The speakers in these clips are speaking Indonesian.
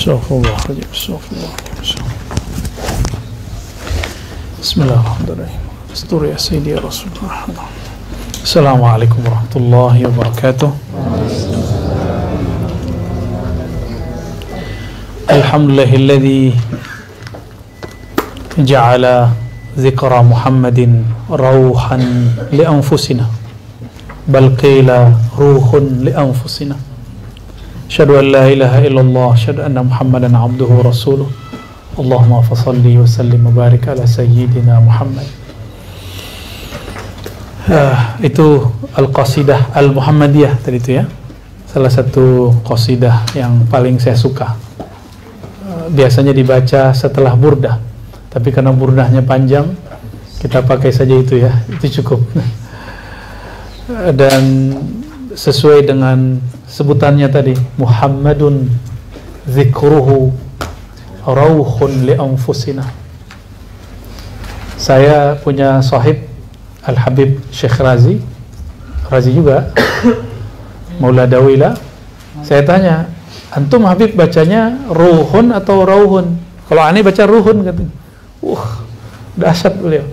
Astagfirullahaladzim. Bismillahirrahmanirrahim. Asturi ya Sayyidi ya Rasulullah. Assalamualaikum warahmatullahi wabarakatuh. Alhamdulillahilladzi ja'ala zikra Muhammadin rauhan li anfusina bal qila ruhun li anfusina. Asyhadu an la ilaha illallah, asyhadu anna Muhammadan abduhu wa rasuluh. Allahumma fasalli wa sallim wa barik ala sayyidina Muhammad. Itu Al-Qasidah Al-Muhammadiyah tadi itu ya. Salah satu qasidah yang paling saya suka. Biasanya dibaca setelah burdah, tapi karena burdahnya panjang, kita pakai saja itu ya. Itu cukup. Dan sesuai dengan sebutannya tadi, Muhammadun zikruhu rauhun li anfusina. Saya punya sahib Al-Habib Syekh Razi juga Maula Dawila. Saya tanya, antum Habib bacanya ruhun atau rauhun? Kalau aneh baca ruhun katanya. Dahsyat beliau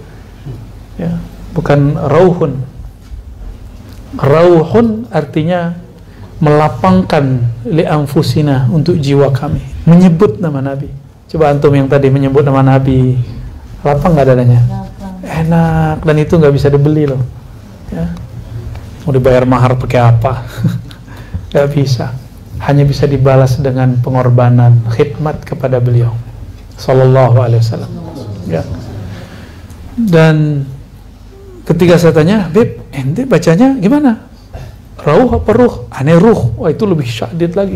ya, bukan rauhun. Rauhun artinya melapangkan li anfusina, untuk jiwa kami, menyebut nama Nabi. Coba antum yang tadi menyebut nama Nabi, lapang nggak dadanya? Enak, dan itu nggak bisa dibeli loh ya. Mau dibayar mahar pakai apa? Nggak bisa, hanya bisa dibalas dengan pengorbanan khidmat kepada beliau sallallahu alaihi wasallam ya. Dan ketika saya tanya, Beb, ente bacanya gimana? Rauh apa ruh? Aneh ruh. Wah, itu lebih syadid lagi.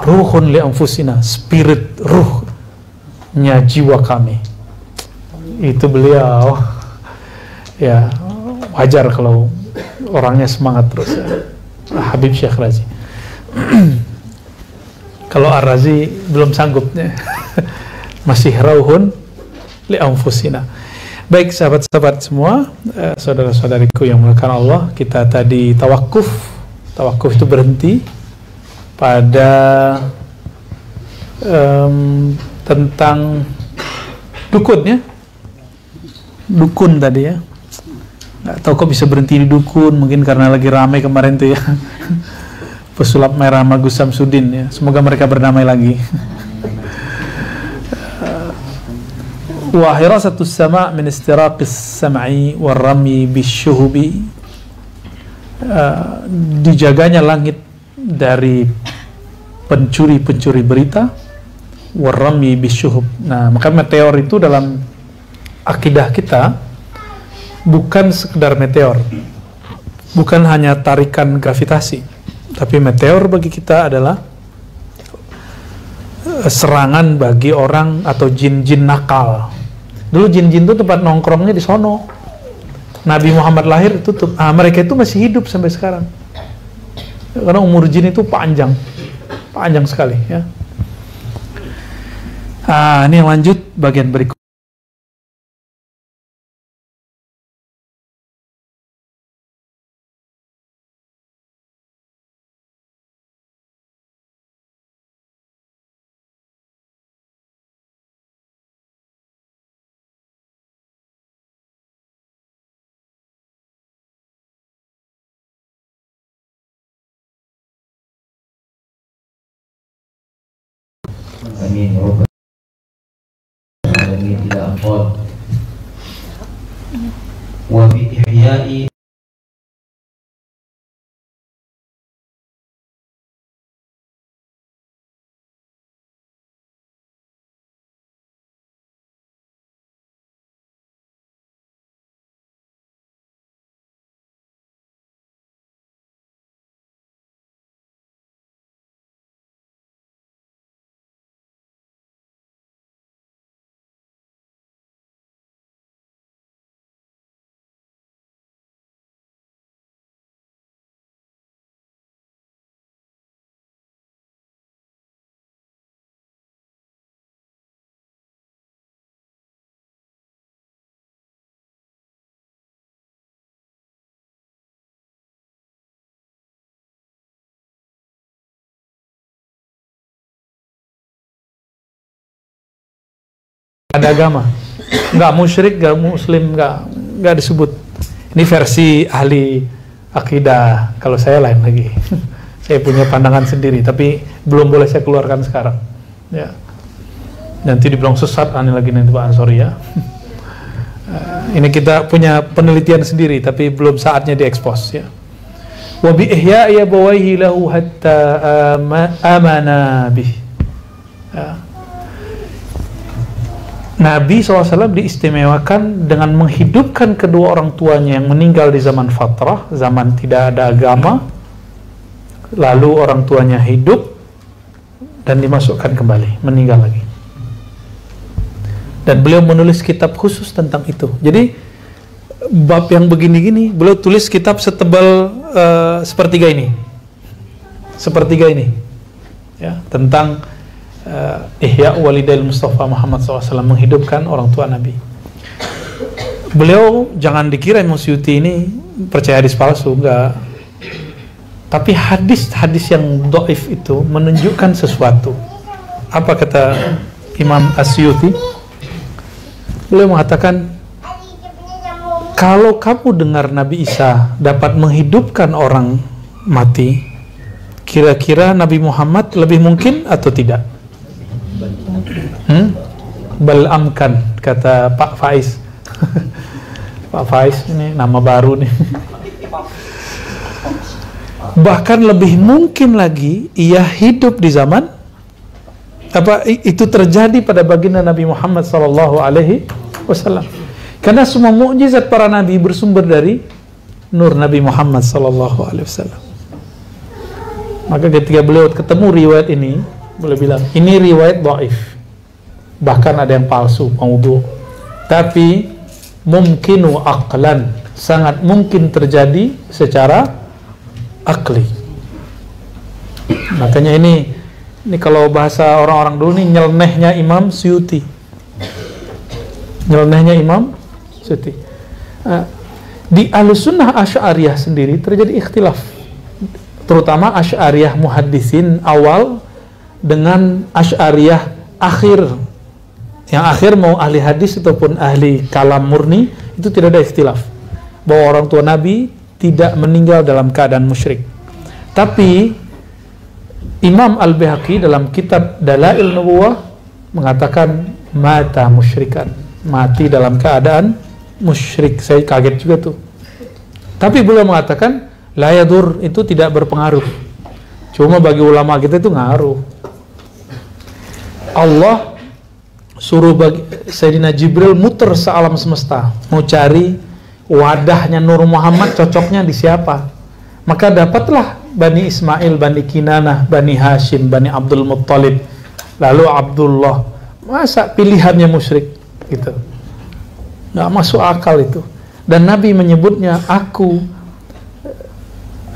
Ruhun li anfusina, spirit, ruhnya jiwa kami. Itu beliau ya, wajar kalau orangnya semangat terus ya. Habib Syekh Razi. Kalau Ar-Razi belum sanggup ya. Masih rauhun li anfusina. Baik sahabat-sahabat semua, saudara-saudariku yang dimuliakan Allah, kita tadi tawakuf. Tawakuf itu berhenti pada tentang dukun ya. Dukun tadi ya. Nggak tahu kok bisa berhenti di dukun, mungkin karena lagi ramai kemarin tuh ya. Pesulap merah Magus Samsudin ya. Semoga mereka berdamai lagi. Wa hirasatus sama' min istiraqis sam'i warrami bisyuhubi. Dijaganya langit dari pencuri-pencuri berita, warrami bisyuhub. Nah, maka meteor itu dalam akidah kita bukan sekedar meteor, bukan hanya tarikan gravitasi, tapi meteor bagi kita adalah serangan bagi orang atau jin-jin nakal. Dulu jin-jin itu tempat nongkrongnya di sono. Nabi Muhammad lahir tutup. Mereka itu masih hidup sampai sekarang. Karena umur jin itu panjang sekali ya. Ini yang lanjut bagian berikut. Amin. Amin. Tidak ampun. Wa bi ihya'i ada agama, nggak musyrik, nggak muslim, nggak disebut. Ini versi ahli akidah. Kalau saya lain lagi. Saya punya pandangan sendiri, tapi belum boleh saya keluarkan sekarang. Ya. Nanti dibilang sesat, aneh lagi nanti Pak Ansori ya. Ini kita punya penelitian sendiri, tapi belum saatnya diekspos ya. Wa bi ihya'i abawayhi lahu hatta amana bih. Ya. Nabi SAW diistimewakan dengan menghidupkan kedua orang tuanya yang meninggal di zaman fatrah, zaman tidak ada agama, lalu orang tuanya hidup dan dimasukkan kembali, meninggal lagi. Dan beliau menulis kitab khusus tentang itu. Jadi bab yang begini-gini, beliau tulis kitab setebal sepertiga ini, ya, tentang Ihya Walidail Mustafa Muhammad SAW, menghidupkan orang tua Nabi. Beliau jangan dikira Imam Suyuti ini percaya hadis palsu, enggak. Tapi hadis-hadis yang dhaif itu menunjukkan sesuatu. Apa kata Imam As-Suyuti? Beliau mengatakan, kalau kamu dengar Nabi Isa dapat menghidupkan orang mati, kira-kira Nabi Muhammad lebih mungkin atau tidak? Bal amkan, kata Pak Faiz. Pak Faiz ini nama baru nih. Bahkan lebih mungkin lagi ia hidup di zaman itu terjadi pada baginda Nabi Muhammad SAW. Karena semua mukjizat para nabi bersumber dari nur Nabi Muhammad SAW. Maka ketika beliau ketemu riwayat ini, beliau bilang ini riwayat dhaif, bahkan ada yang palsu, maudhu, tapi mungkinu aqlan, sangat mungkin terjadi secara akli. Makanya ini kalau bahasa orang-orang dulu nih, nyelenehnya Imam Suyuti. Di Ahlussunnah Asy'ariyah sendiri terjadi ikhtilaf, terutama Asy'ariyah muhaddisin awal dengan Asy'ariyah akhir. Yang akhir mau ahli hadis ataupun ahli kalam murni, itu tidak ada ikhtilaf bahwa orang tua Nabi tidak meninggal dalam keadaan musyrik. Tapi Imam Al-Baihaqi dalam kitab Dalail Nubuwah mengatakan mata musyrikan, mati dalam keadaan musyrik. Saya kaget juga tuh. Tapi beliau mengatakan la yadur, itu tidak berpengaruh. Cuma bagi ulama kita itu ngaruh. Allah suruh Sayyidina Jibril muter sealam semesta, mau cari wadahnya Nur Muhammad, cocoknya di siapa. Maka dapatlah Bani Ismail, Bani Kinanah, Bani Hashim, Bani Abdul Muttalib, lalu Abdullah. Masa pilihannya musyrik gitu? Nggak masuk akal itu. Dan Nabi menyebutnya, aku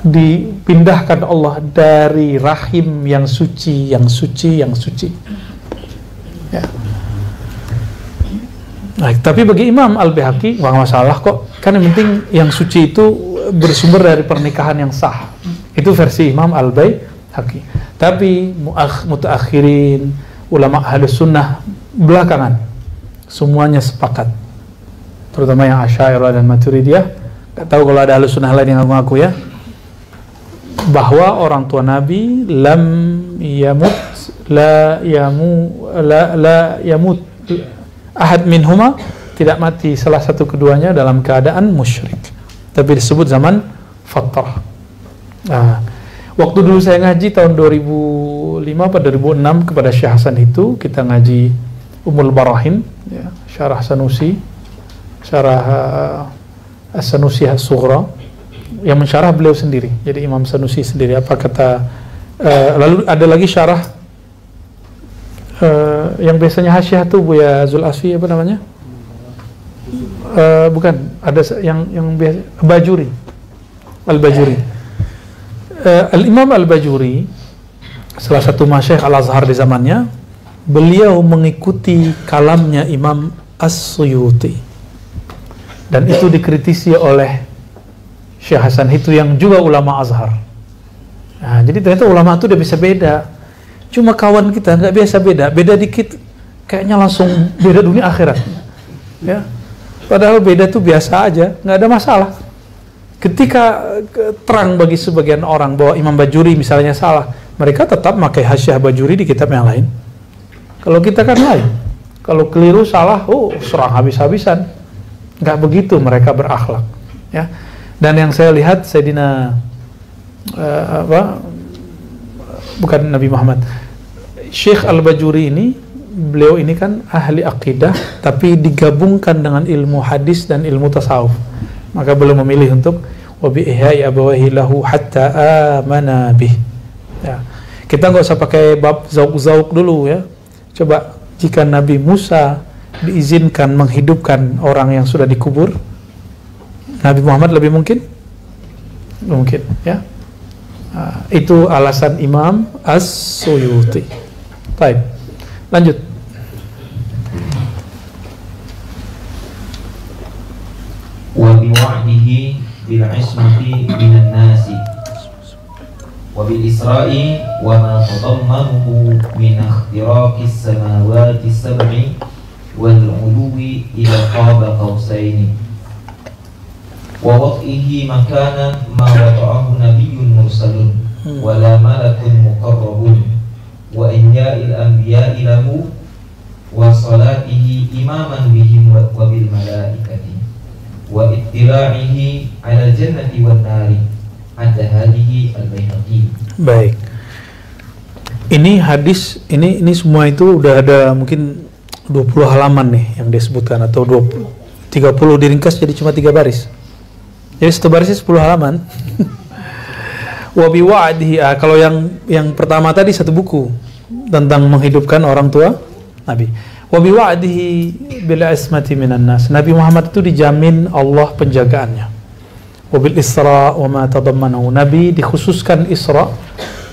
dipindahkan Allah dari rahim yang suci, yang suci, yang suci. Ya. Nah, tapi bagi Imam Al-Baihaqi nggak masalah kok, kan yang penting yang suci itu bersumber dari pernikahan yang sah. Itu versi Imam Al-Baihaqi. Tapi mutaakhirin, ulama Ahlus Sunnah belakangan semuanya sepakat, terutama yang Asy'ariyah dan Maturidiyah. Nggak tahu kalau ada Ahlus Sunnah lain yang ngaku ya, bahwa orang tua Nabi lam yamut ahad minhuma, tidak mati salah satu keduanya dalam keadaan musyrik, tapi disebut zaman fatrah. Nah, waktu dulu saya ngaji tahun 2005 atau 2006 kepada Syekh Hasan itu, kita ngaji Ummul Barahin ya, syarah Sanusi, syarah As-Sanusi As-Sughra, yang mensyarah beliau sendiri. Jadi Imam Sanusi sendiri, apa kata lalu ada lagi syarah yang biasanya hasyiah tuh Buya Zul Asfi, apa namanya? Bukan, ada yang biasa Bajuri, Al-Bajuri. Al-Imam Al-Bajuri, salah satu masyayikh Al-Azhar di zamannya, beliau mengikuti kalamnya Imam As-Suyuti, dan itu dikritisi oleh Syekh Hasan itu yang juga ulama Azhar. Nah, jadi ternyata ulama itu udah bisa beda. Cuma kawan kita nggak biasa beda dikit kayaknya langsung beda dunia akhirat. Ya, padahal beda tuh biasa aja, nggak ada masalah. Ketika terang bagi sebagian orang bahwa Imam Bajuri misalnya salah, mereka tetap pakai hasyiah Bajuri di kitab yang lain. Kalau kita kan lain. Kalau keliru salah, serang habis-habisan. Nggak begitu mereka berakhlak. Ya. Dan yang saya lihat Sayyidina bukan Nabi Muhammad, Syekh Al-Bajuri ini, beliau ini kan ahli akidah, tapi digabungkan dengan ilmu hadis dan ilmu tasawuf. Maka beliau memilih untuk wabi ihya'i abawahi lahu hatta amana bih. Ya. Kita nggak usah pakai bab zauk-zauk dulu ya. Coba jika Nabi Musa diizinkan menghidupkan orang yang sudah dikubur, Nabi Muhammad lebih mungkin? Mungkin ya. Itu alasan Imam As-Suyuti. Baik, lanjut. Wa biwa'dihi bil 'ismati minan nasi wa bil isra'i wa ma tadammanuhu min ikhtiraqis samawati sab'i wal 'uluwi ila qaba qausaini wa wad'ihi makanan ma wada'ahu nabiyyun mursalun wa la malakun muqarrabun wa inja'il anbiya'i lahu wa salatihi imaman bihim wa bil malaikati wa ittiba'ihi 'ala jannati wan nari ada hadhihi al-Baihaqi. Baik. Ini hadis ini semua itu udah ada mungkin 20 halaman nih yang disebutkan, atau 30 diringkas jadi cuma 3 baris. Jadi satu barisnya 10 halaman. Wa biwa'dihi, kalau yang pertama tadi satu buku tentang menghidupkan orang tua Nabi. Wa biwa'dihi bil ismati minan nas. Nabi Muhammad itu dijamin Allah penjagaannya. Wa bil isra wa ma tadammanahu. Nabi dikhususkan Isra,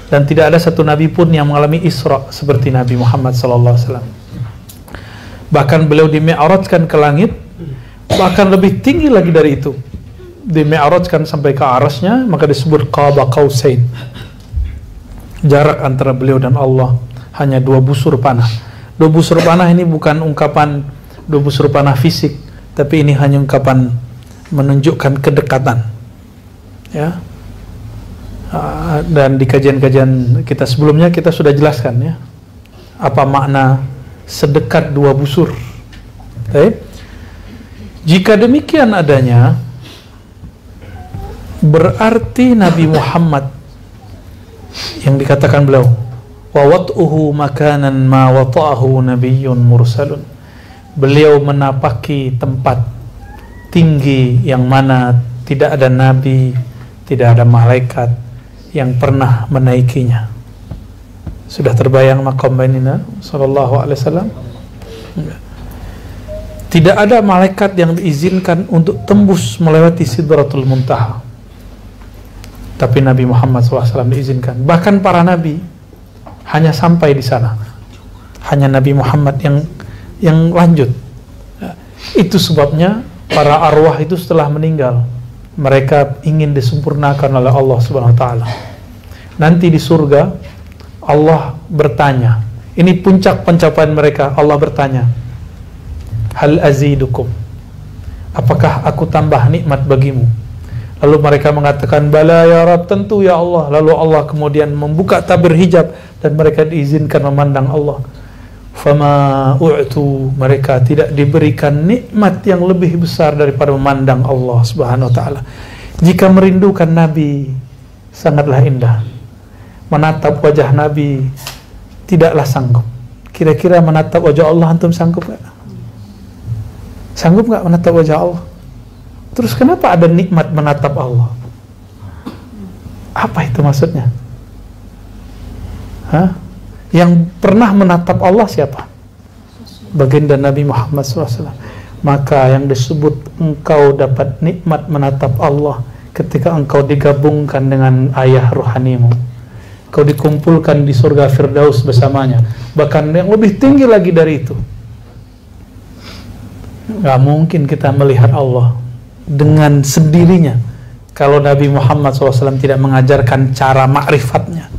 dan tidak ada satu nabi pun yang mengalami Isra seperti Nabi Muhammad sallallahu alaihi wasallam. Bahkan beliau dimi'rajkan ke langit, bahkan lebih tinggi lagi dari itu. Dimi'rajkan sampai ke arasnya, maka disebut qaba qausain. Jarak antara beliau dan Allah hanya 2 busur panah. 2 busur panah ini bukan ungkapan 2 busur panah fisik, tapi ini hanya ungkapan menunjukkan kedekatan. Ya. Dan di kajian-kajian kita sebelumnya kita sudah jelaskan ya, apa makna sedekat 2 busur. Baik. Jika demikian adanya, berarti Nabi Muhammad yang dikatakan beliau wa wat'uhu makanan ma wata'ahu nabiyyun mursalun, beliau menapaki tempat tinggi yang mana tidak ada nabi, tidak ada malaikat yang pernah menaikinya. Sudah terbayang maqam bainina sallallahu alaihi wasallam? Tidak ada malaikat yang diizinkan untuk tembus melewati Sidratul Muntaha, tapi Nabi Muhammad SAW diizinkan. Bahkan para nabi hanya sampai di sana, hanya Nabi Muhammad yang lanjut. Itu sebabnya para arwah itu setelah meninggal, mereka ingin disempurnakan oleh Allah Subhanahu wa taala. Nanti di surga Allah bertanya, ini puncak pencapaian mereka. Allah bertanya, hal azidukum, apakah aku tambah nikmat bagimu? Lalu mereka mengatakan, bala ya Rabb, tentu ya Allah. Lalu Allah kemudian membuka tabir hijab dan mereka diizinkan memandang Allah. Fama u'tu, mereka tidak diberikan nikmat yang lebih besar daripada memandang Allah Subhanahu wa taala. Jika merindukan Nabi sangatlah indah. Menatap wajah Nabi tidaklah sanggup. Kira-kira menatap wajah Allah antum sanggup enggak? Sanggup enggak menatap wajah Allah? Terus kenapa ada nikmat menatap Allah? Apa itu maksudnya? Hah? Yang pernah menatap Allah siapa? Baginda Nabi Muhammad SAW. Maka yang disebut engkau dapat nikmat menatap Allah ketika engkau digabungkan dengan ayah rohanimu. Kau dikumpulkan di surga Firdaus bersamanya. Bahkan yang lebih tinggi lagi dari itu. Gak mungkin kita melihat Allah dengan sendirinya kalau Nabi Muhammad SAW tidak mengajarkan cara ma'rifatnya.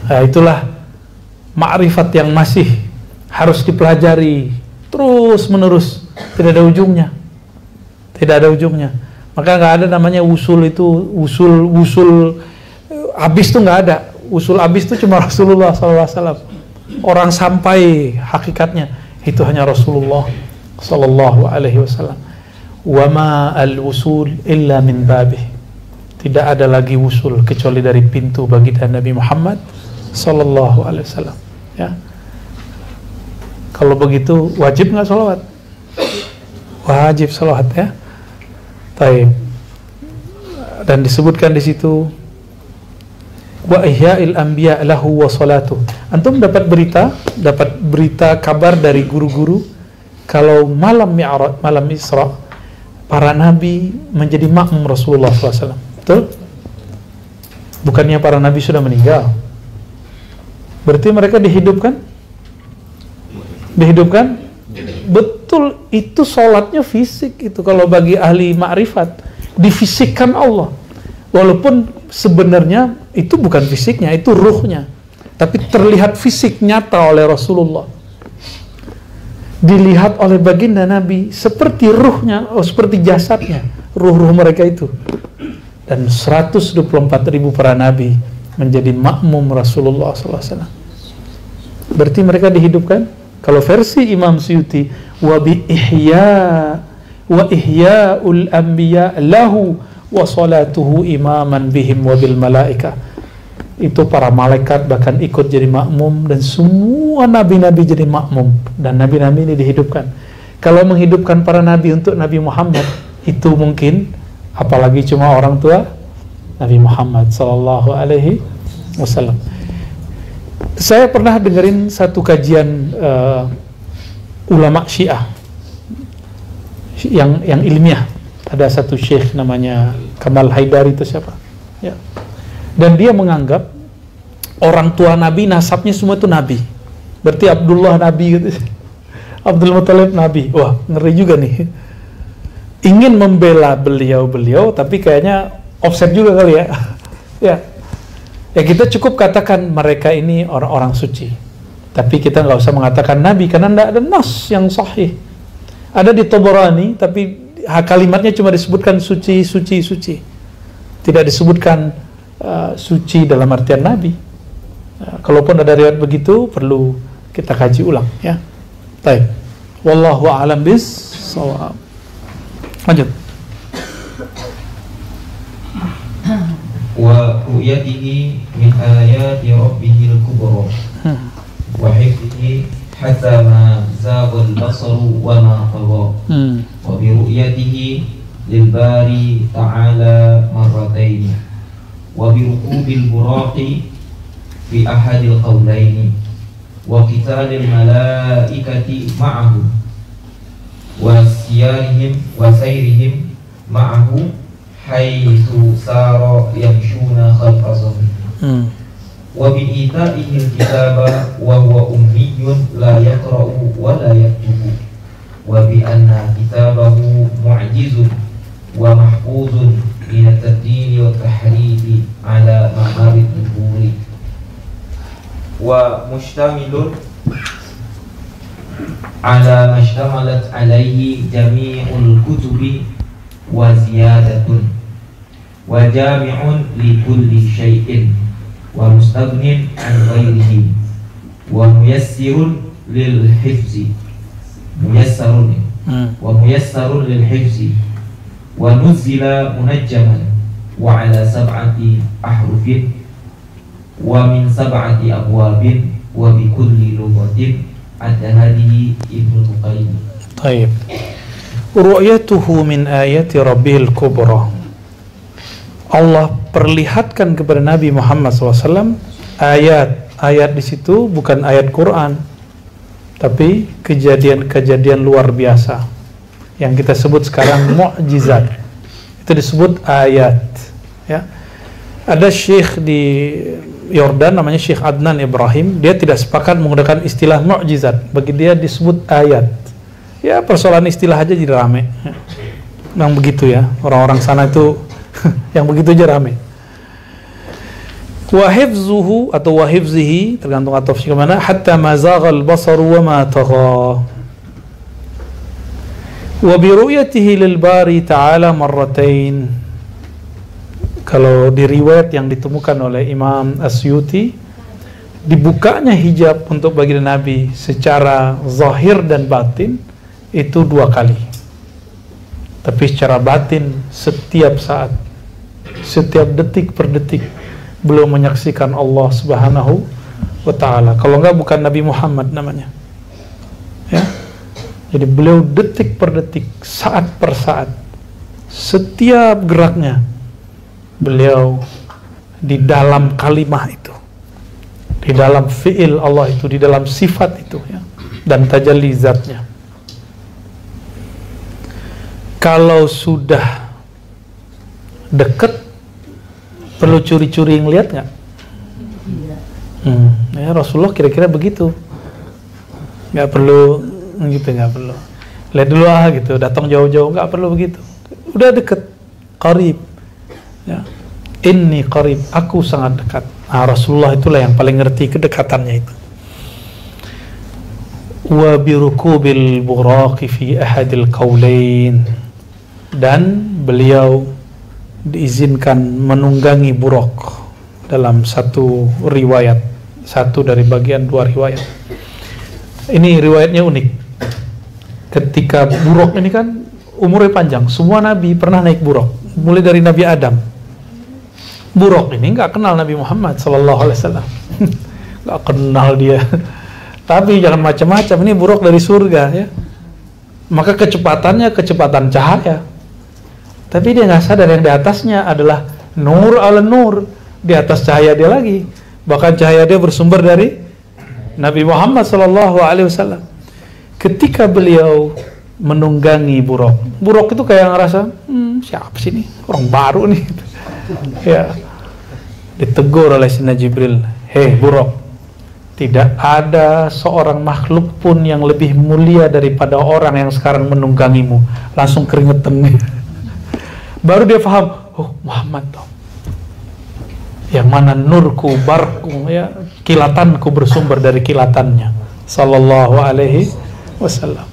Nah, itulah ma'rifat yang masih harus dipelajari terus menerus, tidak ada ujungnya, tidak ada ujungnya. Maka nggak ada namanya usul itu, usul habis tuh nggak ada. Usul habis itu cuma Rasulullah SAW. Orang sampai hakikatnya itu hanya Rasulullah SAW. Wa ma al-usul illa min babih. Tidak ada lagi usul kecuali dari pintu baginda Nabi Muhammad SAW. Ya. Kalau begitu wajib nggak sholawat? Wajib sholawat ya. Taib. Dan disebutkan di situ wa ihya'il anbiya lahu wa salatu. Antum dapat berita kabar dari guru-guru kalau malam Mi'raj, malam Isra, para nabi menjadi makmum Rasulullah SAW. Betul? Bukannya para nabi sudah meninggal? Berarti mereka dihidupkan? Dihidupkan? Betul, itu sholatnya fisik itu kalau bagi ahli ma'rifat, difisikkan Allah. Walaupun sebenarnya itu bukan fisiknya, itu ruhnya, tapi terlihat fisik nyata oleh Rasulullah, dilihat oleh baginda Nabi seperti ruhnya, seperti jasadnya, ruh-ruh mereka itu. Dan 124.000 para nabi menjadi makmum Rasulullah SAW. Berarti mereka dihidupkan. Kalau versi Imam Suyuti, wa bi ihya'ul anbiya lahu wa salatuhu imaman bihim wa bil malaika. Itu para malaikat bahkan ikut jadi makmum, dan semua nabi-nabi jadi makmum, dan nabi-nabi ini dihidupkan. Kalau menghidupkan para nabi untuk Nabi Muhammad itu mungkin, apalagi cuma orang tua Nabi Muhammad sallallahu alaihi wasallam. Saya pernah dengerin satu kajian ulama Syiah yang ilmiah. Ada satu syekh namanya Kamal Haidari, itu siapa? Ya. Dan dia menganggap orang tua Nabi nasabnya semua itu Nabi. Berarti Abdullah Nabi gitu. Abdul Muthalib Nabi. Wah, ngeri juga nih. Ingin membela beliau, tapi kayaknya offset juga kali ya. Ya. Ya, kita cukup katakan mereka ini orang-orang suci, tapi kita nggak usah mengatakan Nabi, karena tidak ada nas yang sahih. Ada di Tabarani, tapi kalimatnya cuma disebutkan suci, tidak disebutkan suci dalam artian Nabi. Kalaupun ada riwayat begitu, perlu kita kaji ulang ya. Baik, wallahu a'lam bis-shawab. Lanjut. Wa ru'yatihi min ayati rabbihil kubra wa hifdhihi hatta ma zaghal basaru wa ma tagha wa bi ru'yatihi lil bari ta'ala marratayn wa bi rukubil buraqi fi ahadil qawlaini wa qitalil malaikati ma'ahu wa siyarihim wa sayrihim ma'ahu haitsu sara yamshuna khalfa zahrihi wa bi ita'ihil kitaba wa huwa ummiyyun la yaqra'u wa la yaktubu wa bi anna kitabahu mu'jizun wa mahfuzun min at-tadbiri wa tahrifi ala ma'arid al-buri wa mustamilun ala mashtamalat alaihi jami'ul kutubi wa ziyadatun wa jami'un li kulli syai'in wa mustaghnin an ghairihi wa muyassirun lil hifzi muyassarun lil hifzi wa nuzila munajjaman wa ala sab'ati ahrufin wa min sab'ati abwabin wa bi kulli lughatin ad-dahadi Ibnu Qayyim. Baik. Ru'yatuhu min ayati rabbil kubra. Allah perlihatkan kepada Nabi Muhammad SAW ayat di situ bukan ayat Quran, tapi kejadian-kejadian luar biasa yang kita sebut sekarang mukjizat. Itu disebut ayat. Ya. Ada syekh di Yordan namanya Syekh Adnan Ibrahim, dia tidak sepakat menggunakan istilah mukjizat. Bagi dia disebut ayat. Ya, persoalan istilah aja jadi rame. Memang begitu ya, orang-orang sana itu yang begitu aja rame. Wa hifzuhu atau wa hifzihi, tergantung atofnya kemana, hatta ma zaghal basaru wa ma tagha. Wa bi ru'yatihi lil bari ta'ala marratain. Kalau di riwayat yang ditemukan oleh Imam Asyuti, dibukanya hijab untuk baginda Nabi secara zahir dan batin itu 2 kali. Tapi secara batin setiap saat, setiap detik per detik beliau menyaksikan Allah Subhanahu wa ta'ala. Kalau enggak bukan Nabi Muhammad namanya, ya. Jadi beliau detik per detik, saat per saat, setiap geraknya beliau di dalam kalimah itu, di dalam fi'il Allah itu, di dalam sifat itu, ya, dan tajalli zatnya. Kalau sudah dekat, perlu curi-curi ngeliat nggak? Ya, Rasulullah kira-kira begitu. Nggak perlu gitu, nggak perlu. Lihat dulu gitu, datang jauh-jauh, nggak perlu begitu. Udah deket, qarib. Ya. Inni qarib, aku sangat dekat. Nah, Rasulullah itulah yang paling ngerti kedekatannya itu. Wa birukubil buraqi fi ahadil qaulain, dan beliau diizinkan menunggangi buraq dalam satu riwayat, satu dari bagian 2 riwayat. Ini riwayatnya unik. Ketika buraq ini kan umurnya panjang, semua nabi pernah naik buraq, mulai dari Nabi Adam. Buraq ini nggak kenal Nabi Muhammad SAW, nggak kenal dia. Tapi jangan macam-macam, ini buraq dari surga, ya. Maka kecepatannya kecepatan cahaya. Tapi dia nggak sadar yang di atasnya adalah nur ala nur, di atas cahaya dia lagi. Bahkan cahaya dia bersumber dari Nabi Muhammad SAW. Ketika beliau menunggangi buraq, buraq itu kayak ngerasa, siapa sih ini, orang baru nih. Ya, ditegur oleh Sayyidina Jibril, hei buraq, tidak ada seorang makhluk pun yang lebih mulia daripada orang yang sekarang menunggangimu. Langsung keringetan nih. Baru dia paham, oh Muhammad toh, yang mana nurku, barku, ya, kilatanku bersumber dari kilatannya, sallallahu alaihi wasallam.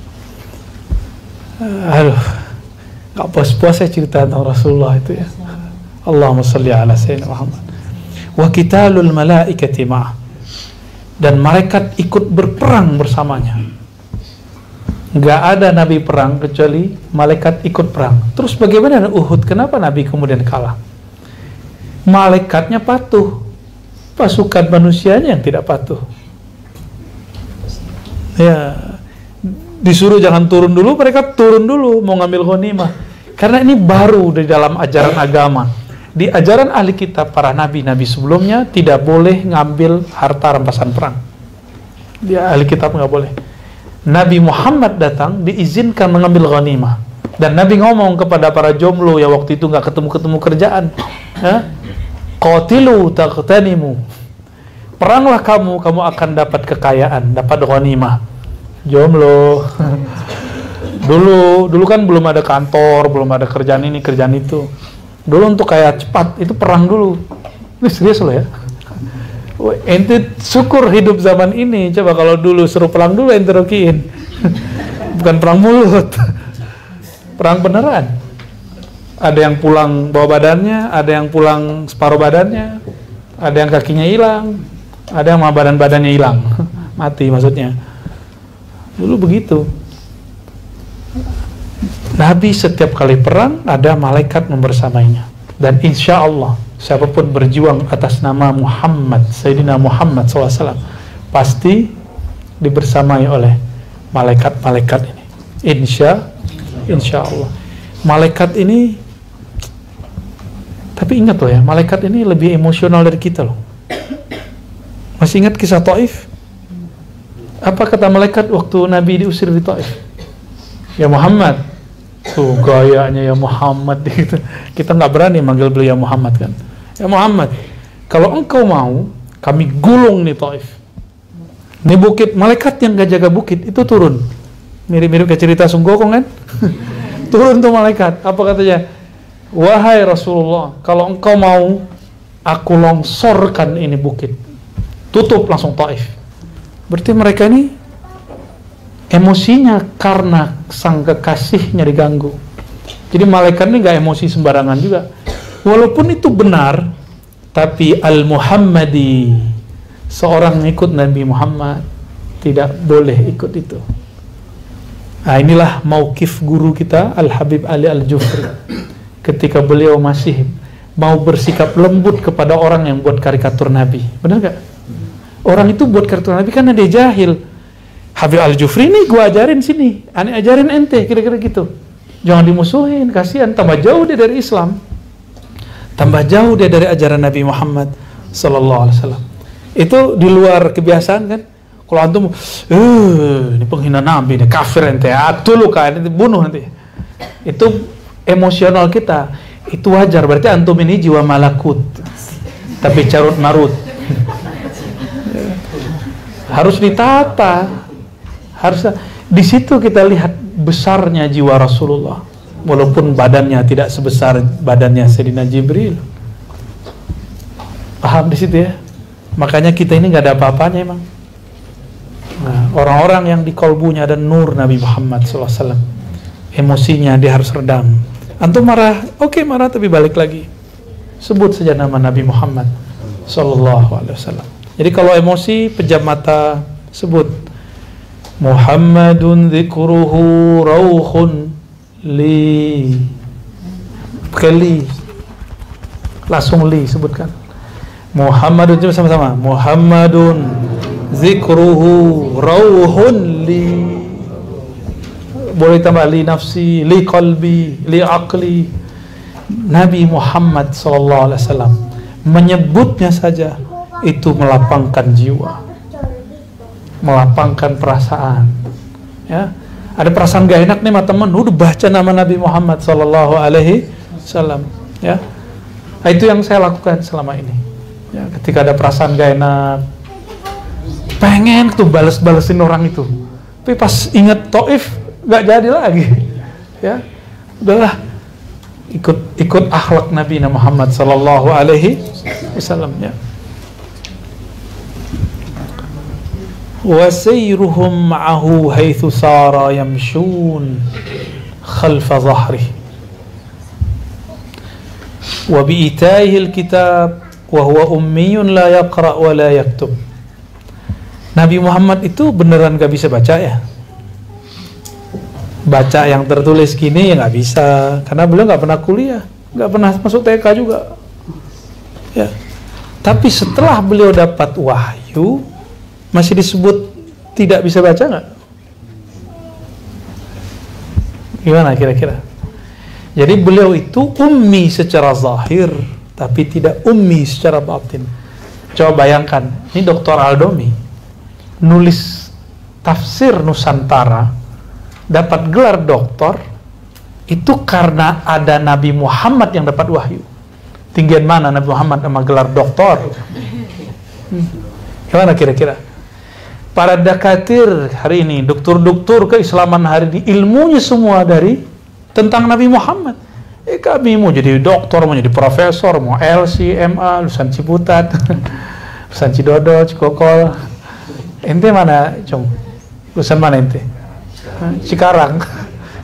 Aduh, gak puas-puas saya cerita tentang Rasulullah itu, ya. Allahumma salli ala sayyidina Muhammad. Wa qitalul malaikati ma'ah, dan malaikat ikut berperang bersamanya. Nggak ada nabi perang kecuali malaikat ikut perang. Terus bagaimana Uhud? Kenapa nabi kemudian kalah? Malaikatnya patuh, pasukan manusianya yang tidak patuh. Ya, disuruh jangan turun dulu, mereka turun dulu mau ngambil ghanimah. Karena ini baru di dalam ajaran agama. Di ajaran ahli kitab, para nabi-nabi sebelumnya tidak boleh ngambil harta rampasan perang. Di ahli kitab nggak boleh. Nabi Muhammad datang diizinkan mengambil ghanimah, dan Nabi ngomong kepada para jomblo yang waktu itu nggak ketemu kerjaan, qatilu taqtanimu, peranglah kamu akan dapat kekayaan, dapat ghanimah. Jomblo. dulu kan belum ada kantor, belum ada kerjaan ini kerjaan itu. Dulu untuk kayak cepat itu perang dulu. Ini serius loh, ya. Ente syukur hidup zaman ini. Coba kalau dulu suruh perang dulu ente rokiin. Bukan perang mulut, perang beneran. Ada yang pulang bawa badannya, ada yang pulang separuh badannya, ada yang kakinya hilang, ada yang badan-badannya hilang, mati maksudnya. Dulu begitu. Nabi setiap kali perang ada malaikat membersamainya, dan insya Allah siapapun berjuang atas nama Muhammad, Sayyidina Muhammad SAW, pasti dibersamai oleh malaikat-malaikat ini. Insya Allah. Malaikat ini, tapi ingat loh ya, malaikat ini lebih emosional dari kita loh. Masih ingat kisah Taif? Apa kata malaikat waktu Nabi diusir di Taif? Ya Muhammad. Tuh gayanya ya Muhammad gitu. Kita nggak berani manggil beliau ya Muhammad kan. Ya Muhammad, kalau engkau mau, kami gulung nih Taif. Ini bukit, malaikat yang gak jaga bukit itu turun. Mirip-mirip kayak cerita Sunggokong kan? Turun tuh malaikat. Apa katanya? Wahai Rasulullah, kalau engkau mau aku longsorkan ini bukit, tutup langsung Taif. Berarti mereka ini emosinya karena sang kekasihnya diganggu. Jadi malaikat ini gak emosi sembarangan juga. Walaupun itu benar, tapi Al-Muhammadi, seorang ikut Nabi Muhammad, tidak boleh ikut itu. Nah, inilah mauqif guru kita Al-Habib Ali Al-Jufri ketika beliau masih mau bersikap lembut kepada orang yang buat karikatur Nabi. Benar gak? Orang itu buat karikatur Nabi karena dia jahil. Habib Al-Jufri ini gua ajarin sini, aneh ajarin ente, kira-kira gitu. Jangan dimusuhin, kasihan, tambah jauh dia dari Islam, tambah jauh dia dari ajaran Nabi Muhammad sallallahu alaihi wasallam. Itu di luar kebiasaan kan. Kalau antum ini penghina Nabi, ini kafir ente, atul kan, ini bunuh nanti. Itu emosional kita. Itu wajar, berarti antum ini jiwa malakut, tapi carut marut. Harus ditata. Harus di situ kita lihat besarnya jiwa Rasulullah, walaupun badannya tidak sebesar badannya Sayyidina Jibril. Paham di situ ya? Makanya kita ini nggak ada apa-apanya emang. Nah, orang-orang yang di kolbunya ada nur Nabi Muhammad SAW, emosinya dia harus redam. Antum marah, oke marah, tapi balik lagi, sebut saja nama Nabi Muhammad SAW. Jadi kalau emosi, pejam mata, sebut Muhammadun dzikruhu rauhun li. Kali langsung li sebutkan. Muhammadun, coba sama-sama. Muhammadun dzikruhu rauhun li. Boleh tambah li nafsi, li qalbi, li aqli. Nabi Muhammad sallallahu alaihi wasallam menyebutnya saja itu melapangkan jiwa, melapangkan perasaan. Ya, ada perasaan gak enak nih sama teman, udah baca nama Nabi Muhammad sallallahu alaihi wasallam. Ya, nah, itu yang saya lakukan selama ini. Ya, ketika ada perasaan gak enak, pengen tuh balesin orang itu, tapi pas ingat Taif gak jadi lagi. Ya, udahlah, ikut akhlak Nabi Muhammad sallallahu alaihi wasallam. Ya. وَسَيْرُهُمْ مَعَهُ حَيْثُ سَارَ يَمْشُونَ خَلْفَ ظَهْرِهِ وَبِإِتَائِهِ الْكِتَابِ وَهُوَ أُمِّيٌّ لَا يَقْرَأُ وَلَا يَكْتُبُ. Nabi Muhammad itu beneran gak bisa baca ya? Baca yang tertulis gini ya gak bisa, karena beliau gak pernah kuliah, gak pernah masuk TK juga ya. Tapi setelah beliau dapat wahyu, masih disebut tidak bisa baca nggak? Gimana kira-kira? Jadi beliau itu ummi secara zahir, tapi tidak ummi secara batin. Coba bayangkan, ini Dr. Aldomi nulis tafsir Nusantara, dapat gelar doktor, itu karena ada Nabi Muhammad yang dapat wahyu. Tinggian mana Nabi Muhammad sama gelar doktor? Gimana kira-kira? Para dakatir hari ini, doktor-doktor keislaman hari ini, ilmunya semua dari tentang Nabi Muhammad. Kami mau jadi doktor, mau jadi profesor, mau LC, MA, lulusan Ciputat, lulusan Cidodo, Cikokol. Ente mana, Cung? Lulusan mana ente? Cikarang.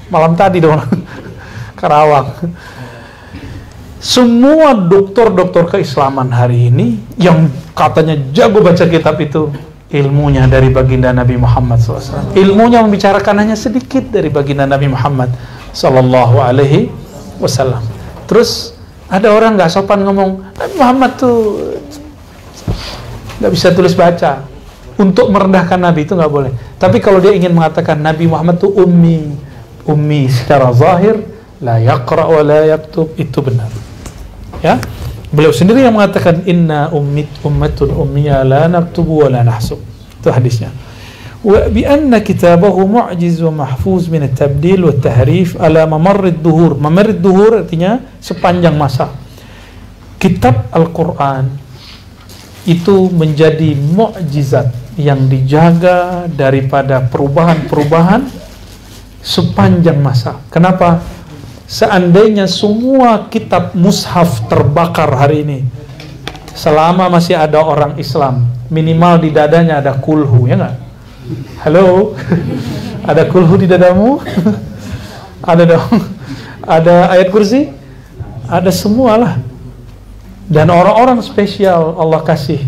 Malam tadi dong, Karawang. Semua doktor-doktor keislaman hari ini yang katanya jago baca kitab itu, ilmunya dari baginda Nabi Muhammad SAW. Ilmunya membicarakan hanya sedikit dari baginda Nabi Muhammad Sallallahu Alaihi Wasallam. Terus ada orang nggak sopan ngomong Nabi Muhammad tuh nggak bisa tulis baca. Untuk merendahkan Nabi itu nggak boleh. Tapi kalau dia ingin mengatakan Nabi Muhammad tuh ummi secara zahir, la yaqra wa la yaktub, itu benar. Ya. Beliau sendiri yang mengatakan inna ummatun ummiya la naktubu wa la nahsub. Itu hadisnya. Wa bi anna kitabahu mu'jiz wa mahfuz min at-tabdil wa at-tahrif ala mamarr ad-duhur. Mamarr ad-duhur artinya sepanjang masa. Kitab Al-Qur'an itu menjadi mukjizat yang dijaga daripada perubahan-perubahan sepanjang masa. Kenapa? Seandainya semua kitab mushaf terbakar hari ini, selama masih ada orang Islam, minimal di dadanya ada kulhu, ya nggak? Halo, ada kulhu di dadamu? Ada dong. Ada ayat kursi? Ada semualah. Dan orang-orang spesial Allah kasih,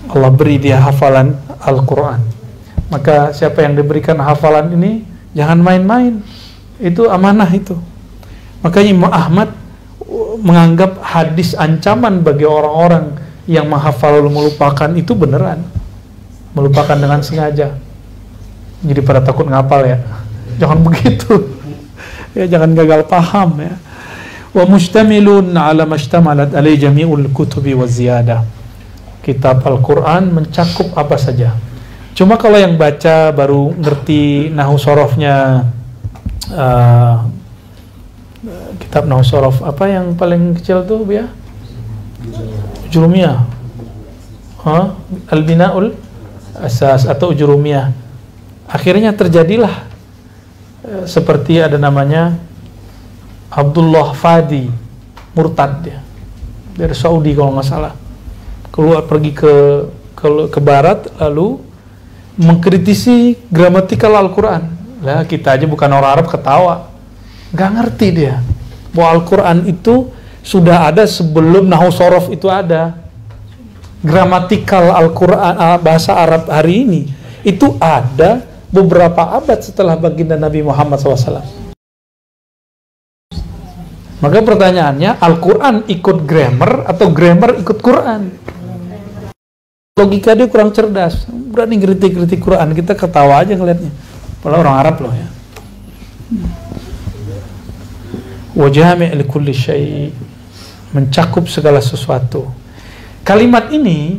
Allah beri dia hafalan Al-Quran. Maka siapa yang diberikan hafalan ini jangan main-main, itu amanah itu. Makanya Imam Ahmad menganggap hadis ancaman bagi orang-orang yang menghafal lalu melupakan itu beneran, melupakan dengan sengaja. Jadi pada takut ngapal ya, jangan begitu ya, jangan gagal paham ya. Wa mustamilun ala mashtamalat alai jami'ul kutubi wa ziyadah. Kitab Al-Quran mencakup apa saja. Cuma kalau yang baca baru ngerti nahu sorofnya, kitab nahu sorof apa yang paling kecil tuh ya? Ujurumiyah, Al-Bina'ul Asas atau Ujurumiyah. Akhirnya terjadilah seperti ada namanya Abdullah Fadi, murtad dia dari Saudi kalau nggak salah, keluar pergi ke barat lalu mengkritisi gramatikal Al-Quran. Lah kita aja bukan orang Arab ketawa, nggak ngerti dia bahwa Al-Quran itu sudah ada sebelum nahu sorof itu ada. Gramatikal Al-Quran bahasa Arab hari ini itu ada beberapa abad setelah baginda Nabi Muhammad SAW. Maka pertanyaannya, Al-Quran ikut grammar atau grammar ikut Quran? Logika dia kurang cerdas, berani kritik-kritik Quran, kita ketawa aja ngeliatnya. Padahal orang Arab loh ya. Wa jami' li kulli syai', mencakup segala sesuatu. Kalimat ini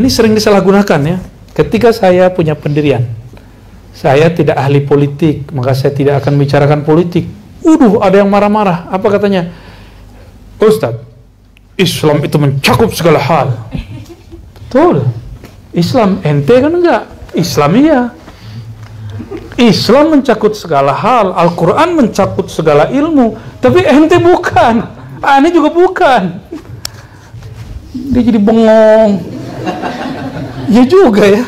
sering disalahgunakan ya. Ketika saya punya pendirian, saya tidak ahli politik, maka saya tidak akan bicarakan politik. Ada yang marah-marah. Apa katanya? Ustadz, Islam itu mencakup segala hal. Betul. Islam ente kan enggak? Islam iya. Islam mencakup segala hal. Al-Quran mencakup segala ilmu. Tapi ente bukan. Ini juga bukan. Dia jadi bengong. Ya juga ya.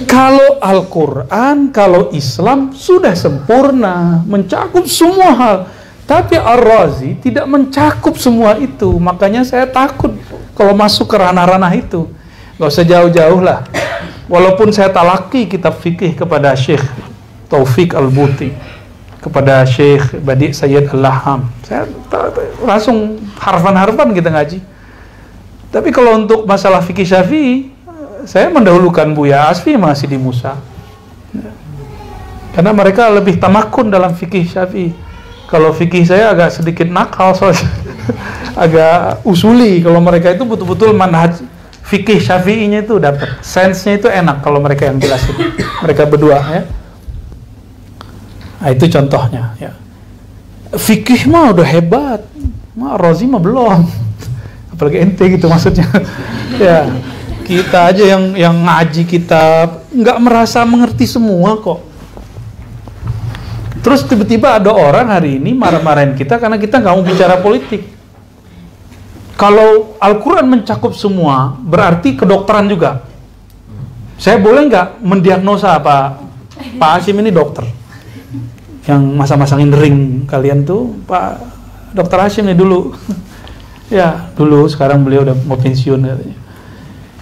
Kalau Al-Quran, kalau Islam sudah sempurna, mencakup semua hal. Tapi Ar-Razi tidak mencakup semua itu. Makanya saya takut kalau masuk ke ranah-ranah itu. Gak usah jauh-jauh lah. Walaupun saya talaki kitab fikih kepada Syekh Taufik Al-Buti, kepada Syekh Badi Sayyid Al-Laham, saya langsung harfan-harfan kita ngaji. Tapi kalau untuk masalah fikih Syafi'i, saya mendahulukan Buya Asfi masih di Musa, karena mereka lebih tamakun dalam fikih Syafi'i. Kalau fikih saya agak sedikit nakal soalnya, agak usuli. Kalau mereka itu betul-betul manhaj fikih Syafi'inya itu dapat, sense-nya itu enak kalau mereka yang jelasin. Mereka berdua ya. Nah, itu contohnya ya. Fikih mah udah hebat, Razi mah belum. Apalagi ente gitu maksudnya. Ya. Kita aja yang ngaji kitab nggak merasa mengerti semua kok. Terus tiba-tiba ada orang hari ini marah-marahin kita karena kita nggak mau bicara politik. Kalau Al-Quran mencakup semua, berarti kedokteran juga. Saya boleh nggak mendiagnosa Pak Hashim ini dokter? Yang masang-masangin ring kalian tuh Pak Dr. Hashim nih dulu. Ya dulu, sekarang beliau udah mau pensiun katanya.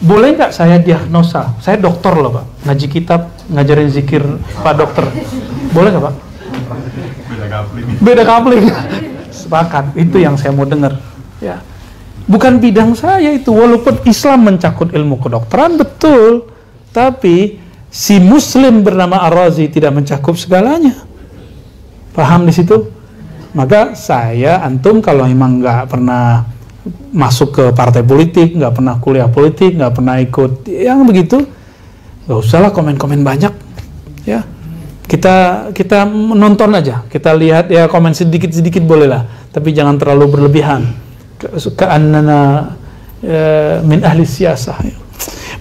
Boleh nggak saya diagnosa? Saya dokter loh Pak, ngaji kitab, ngajarin zikir Pak dokter. Boleh nggak Pak? Beda kapling. Sepakat, itu yang saya mau dengar. Ya, bukan bidang saya itu. Walaupun Islam mencakup ilmu kedokteran betul, tapi si Muslim bernama Ar-Razi tidak mencakup segalanya. Paham di situ? Maka saya, antum kalau memang nggak pernah masuk ke partai politik, nggak pernah kuliah politik, nggak pernah ikut yang begitu, nggak usahlah komen-komen banyak ya. Kita menonton aja, kita lihat ya, komen sedikit-sedikit boleh lah, tapi jangan terlalu berlebihan. Ka'annana min ahli siyasah ya.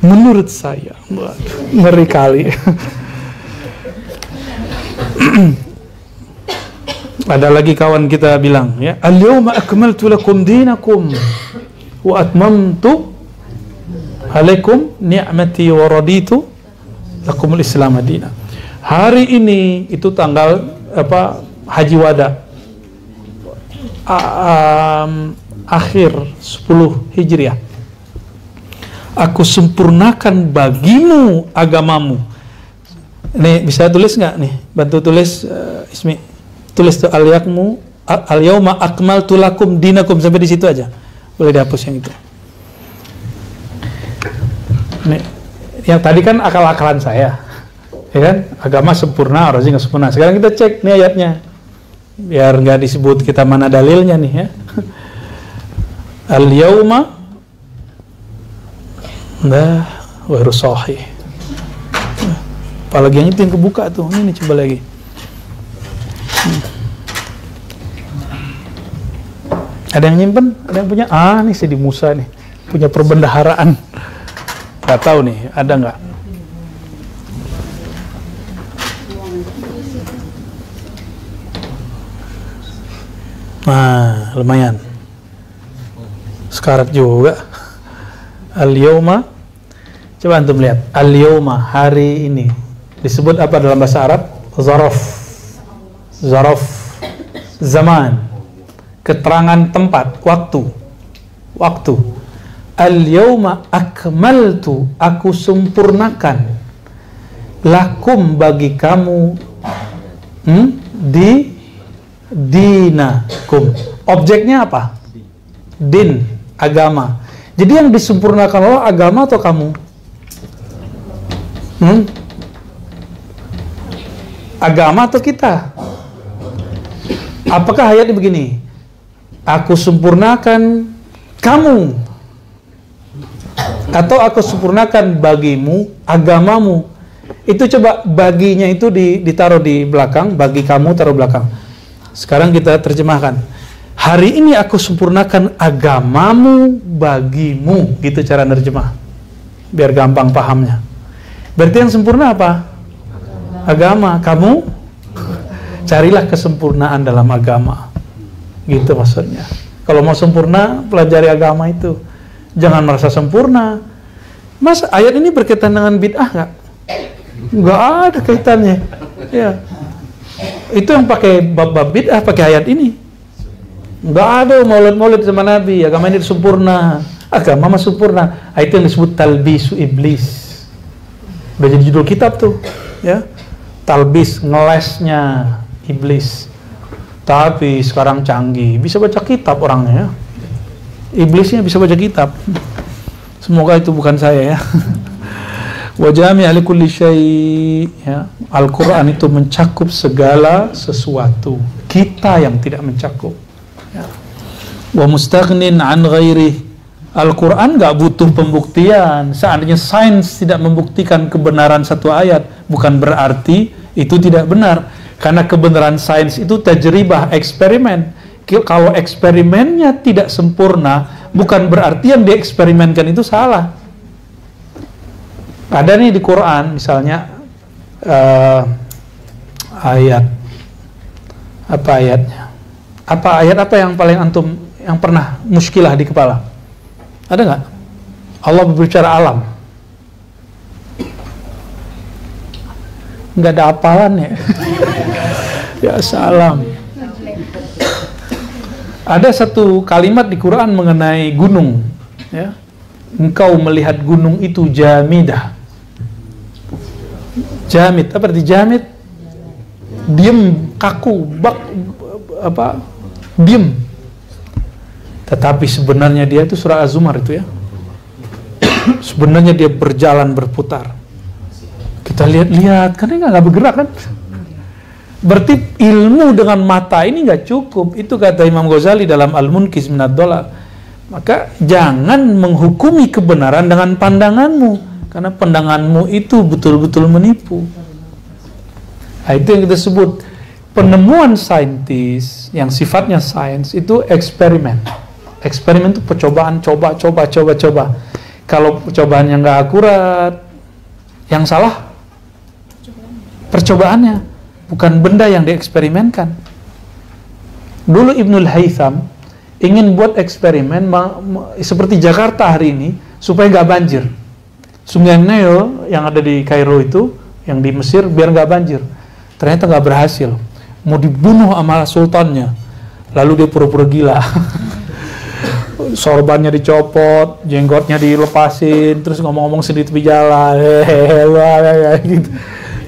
Menurut saya ngeri kali. Ada lagi kawan kita bilang ya, al-yawma akmaltu lakum dinakum wa atmamtu alaikum ni'mati wa raditu lakumul Islam madina. Hari ini itu tanggal Haji Wada, akhir 10 Hijriah. Aku sempurnakan bagimu agamamu. Nih bisa tulis nggak nih? Bantu tulis, Ismi. Tulis tuh al-yauma akmaltu lakum dinakum, sampai di situ aja. Boleh dihapus yang itu. Nih, yang tadi kan akal-akalan saya, ya kan? Agama sempurna, orang nggak sempurna. Sekarang kita cek nih ayatnya, biar nggak disebut kita mana dalilnya nih ya. Al-yauma dah waru sahih. Apalagi yang itu yang kebuka tuh. Ini coba lagi. Ada yang nyimpen? Ada yang punya? Nih Sidi Musa nih, punya perbendaharaan. Gak tahu nih, ada nggak? Nah, lumayan. Sekarat juga. Al-yawma, coba antum lihat. Al-yawma, hari ini. Disebut apa dalam bahasa Arab? Zaraf. Zaraf zaman. Keterangan tempat, waktu. Waktu. Al-yawma akmaltu, aku sempurnakan lakum bagi kamu di dinakum. Objeknya apa? Din, agama. Jadi yang disempurnakan Allah agama atau kamu? Agama atau kita? Apakah ayatnya begini? Aku sempurnakan kamu, atau aku sempurnakan bagimu agamamu? Itu coba baginya itu ditaruh di belakang, bagi kamu taruh belakang. Sekarang kita terjemahkan. Hari ini aku sempurnakan agamamu bagimu, gitu cara nerjemah. Biar gampang pahamnya. Berarti yang sempurna apa? Agama. Kamu carilah kesempurnaan dalam agama. Gitu maksudnya. Kalau mau sempurna, pelajari agama itu. Jangan merasa sempurna. Mas, ayat ini berkaitan dengan bid'ah nggak? Nggak ada kaitannya. Ya. Itu yang pakai bab-bab bid'ah pakai ayat ini. Nggak ada maulid-maulid sama Nabi. Agama ini sempurna. Agama mah sempurna. Itu yang disebut talbisu iblis. Udah jadi judul kitab tuh. Ya. Talbis, ngelesnya iblis. Tapi sekarang canggih, bisa baca kitab orangnya ya. Iblisnya bisa baca kitab. Semoga itu bukan saya ya. Wa jami' li kulli syai', ya. Al-Qur'an itu mencakup segala sesuatu. Kita yang tidak mencakup. Ya. Wa mustaghnin an ghairi. Al-Qur'an enggak butuh pembuktian. Seandainya sains tidak membuktikan kebenaran satu ayat, bukan berarti itu tidak benar. Karena kebenaran sains itu tajribah, eksperimen. Kalau eksperimennya tidak sempurna, bukan berarti yang dieksperimenkan itu salah. Ada nih di Quran, misalnya ayat apa ayatnya? Ayat apa yang paling antum yang pernah muskilah di kepala? Ada nggak? Allah berbicara alam. Nggak ada apalan ya. Ya salam. Ada satu kalimat di Quran mengenai gunung, ya. Engkau melihat gunung itu jamidah. Jamid, apa arti jamid? Diem, kaku, diem. Tetapi sebenarnya dia itu surah Az-Zumar itu ya. Sebenarnya dia berjalan berputar. Kita lihat, karena nggak bergerak kan? Berarti ilmu dengan mata ini nggak cukup. Itu kata Imam Ghazali dalam Al-Munqiz Minad Dhalal. Maka jangan menghukumi kebenaran dengan pandanganmu, karena pandanganmu itu betul-betul menipu. Nah, itu yang kita sebut penemuan saintis yang sifatnya sains itu eksperimen. Eksperimen itu percobaan, coba. Kalau percobaannya nggak akurat, yang salah percobaannya, bukan benda yang dieksperimenkan. Dulu Ibnul Haytham ingin buat eksperimen seperti Jakarta hari ini supaya nggak banjir. Sungai Nile yang ada di Kairo itu, yang di Mesir, biar nggak banjir. Ternyata nggak berhasil. Mau dibunuh sama sultannya, lalu dia pura-pura gila. Sorbannya dicopot, jenggotnya dilepasin, terus ngomong-ngomong sendiri tepi jalan, gitu.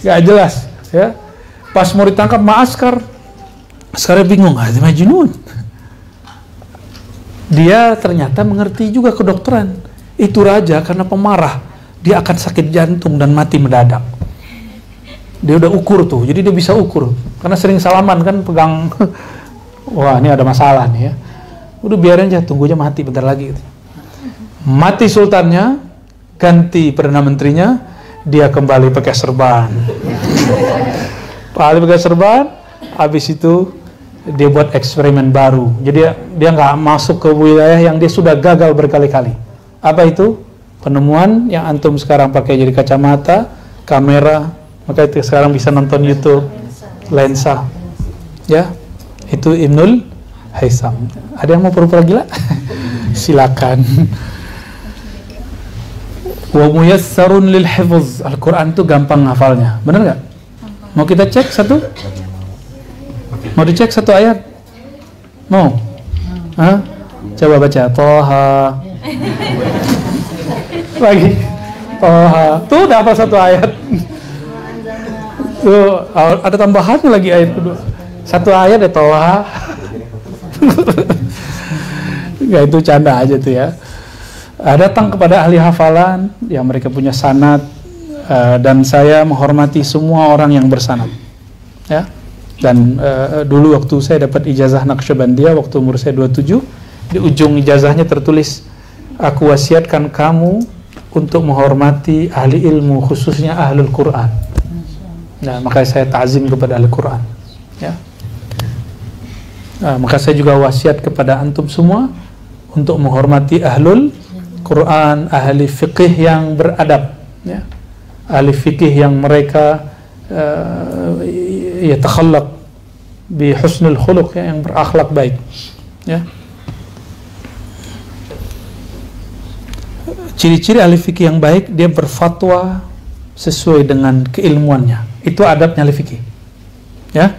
Nggak jelas, ya. Pas mau ditangkap Maaskar, sekarang bingung, ada Majnun. Dia ternyata mengerti juga kedokteran. Itu raja karena pemarah, dia akan sakit jantung dan mati mendadak. Dia udah ukur tuh, jadi dia bisa ukur. Karena sering salaman kan, pegang, wah ini ada masalah nih ya. Udah biarin aja, tunggu aja mati bentar lagi. Gitu. Mati sultannya, ganti perdana menterinya, dia kembali pakai serban. Kembali pakai serban, habis itu dia buat eksperimen baru. Jadi dia nggak masuk ke wilayah yang dia sudah gagal berkali-kali. Apa itu? Penemuan yang antum sekarang pakai jadi kacamata, kamera, maka itu sekarang bisa nonton YouTube, lensa. Ya, itu Ibnul Haitham. Ada yang mau pura-pura gila? Silakan. Wa muyassarun lil hifz. Al-Quran itu gampang hafalnya. Benar nggak? Mau kita cek satu? Mau dicek satu ayat? Mau? Hah? Coba baca Toha. Lagi Toha. Tuh udah apa satu ayat? Tuh ada tambahan lagi ayat kedua. Satu ayat ya Toha. Enggak, itu canda aja tuh ya. Datang kepada ahli hafalan yang mereka punya sanad, dan saya menghormati semua orang yang bersanad. Ya. Dan dulu waktu saya dapat ijazah Naqsyabandiyah waktu umur saya 27, di ujung ijazahnya tertulis, aku wasiatkan kamu untuk menghormati ahli ilmu, khususnya ahlul Quran. Nah, maka saya ta'zim kepada ahli Quran. Ya. Maka saya juga wasiat kepada antum semua untuk menghormati ahlul Quran, ahli fikih yang beradab. Ya. Ahli fikih yang mereka yatakhallaq bi husnul khuluq, ya, yang berakhlak baik, ya. Ciri-ciri ahli fikih yang baik, dia berfatwa sesuai dengan keilmuannya. Itu adabnya ahli fikih, ya.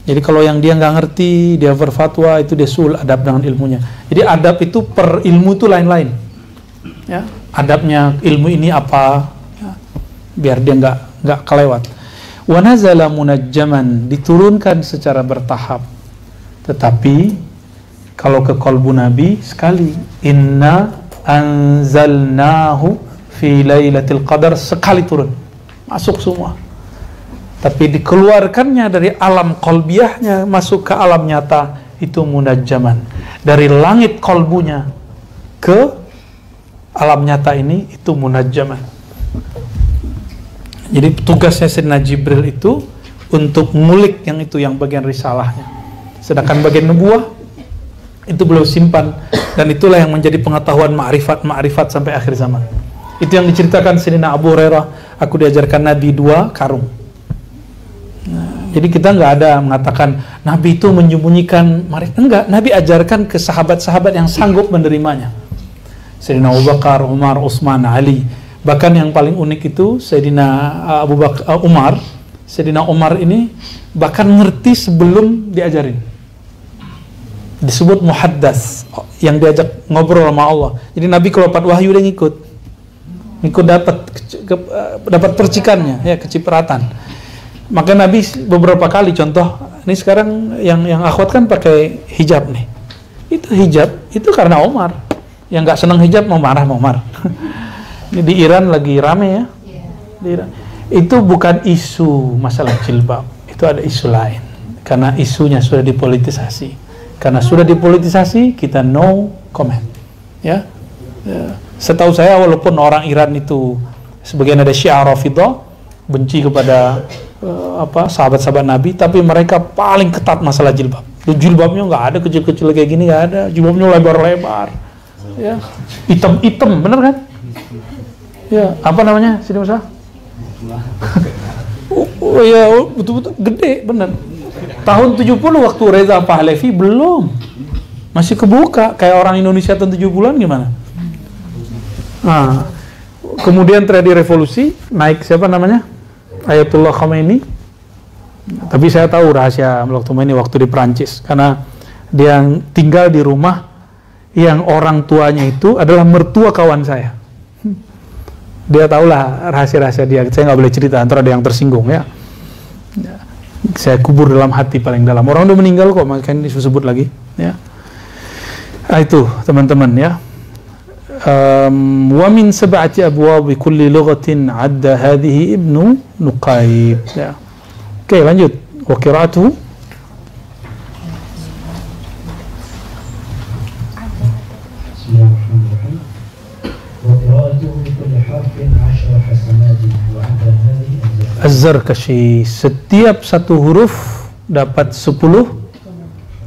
Jadi kalau yang dia nggak ngerti, dia berfatwa, itu dia sul adab dengan ilmunya. Jadi adab itu per ilmu itu lain-lain, ya. Adabnya ilmu ini apa, ya, biar dia nggak kelewat. Wa nazala munajjaman, diturunkan secara bertahap. Tetapi kalau ke qalbu Nabi sekali, inna anzalnahu fi lailatul qadar, sekali turun, masuk semua. Tapi dikeluarkannya dari alam qalbiyahnya masuk ke alam nyata, itu munajjaman. Dari langit qalbunya ke alam nyata ini, itu munajjaman. Jadi tugasnya Sayyidina Jibril itu untuk ngulik yang itu, yang bagian risalahnya. Sedangkan bagian nubuah itu beliau simpan, dan itulah yang menjadi pengetahuan ma'rifat sampai akhir zaman. Itu yang diceritakan Sayyidina Abu Hurairah, aku diajarkan Nabi 2 karung. Nah, jadi kita nggak ada mengatakan Nabi itu menyembunyikan, enggak. Nabi ajarkan ke sahabat-sahabat yang sanggup menerimanya. Sayyidina Abu Bakar, Umar, Utsman, Ali. Bahkan yang paling unik itu Sayyidina Abu Bakar, Umar. Sayyidina Umar ini bahkan ngerti sebelum diajarin. Disebut muhaddas, yang diajak ngobrol sama Allah. Jadi Nabi kalau dapat wahyu dia ngikut dapat percikannya, ya, kecipratan. Maka Nabi beberapa kali, contoh ini sekarang yang akhwat kan pakai hijab nih. Itu hijab itu karena Umar. Yang nggak senang hijab mau marah Umar. Di Iran lagi rame, ya. Di Iran. Itu bukan isu masalah jilbab, itu ada isu lain. Karena isunya sudah dipolitisasi. Karena sudah dipolitisasi, kita no comment. Ya. Setahu saya, walaupun orang Iran itu sebagian ada Syiah Rafidhah, benci kepada sahabat-sahabat Nabi, tapi mereka paling ketat masalah jilbab. Jilbabnya nggak ada kecil-kecil kayak gini, nggak ada. Jilbabnya lebar-lebar, ya, hitam-hitam, bener kan? Ya, apa namanya? Sini Musa? Oh ya, betul-betul gede, bener. Tahun 70 waktu Reza Pahlavi belum. Masih kebuka, kayak orang Indonesia tahun 7 bulan gimana? Nah, kemudian terjadi revolusi, naik siapa namanya? Ayatullah Khomeini. Tapi saya tahu rahasia Khomeini waktu di Perancis, karena dia tinggal di rumah yang orang tuanya itu adalah mertua kawan saya. Dia tahulah rahasia-rahasia dia. Saya nggak boleh cerita, antara ada yang tersinggung ya. Saya kubur dalam hati paling dalam. Orang udah meninggal kok, makanya disebut lagi. Ya. Nah, itu teman-teman ya. Wa min sab'ati abwab kulli lughatin 'adda hadhihi Ibnu Nuqayb. Ya. Oke, lanjut. Wa qira'atuhu Az-Zarkashi, setiap satu huruf dapat 10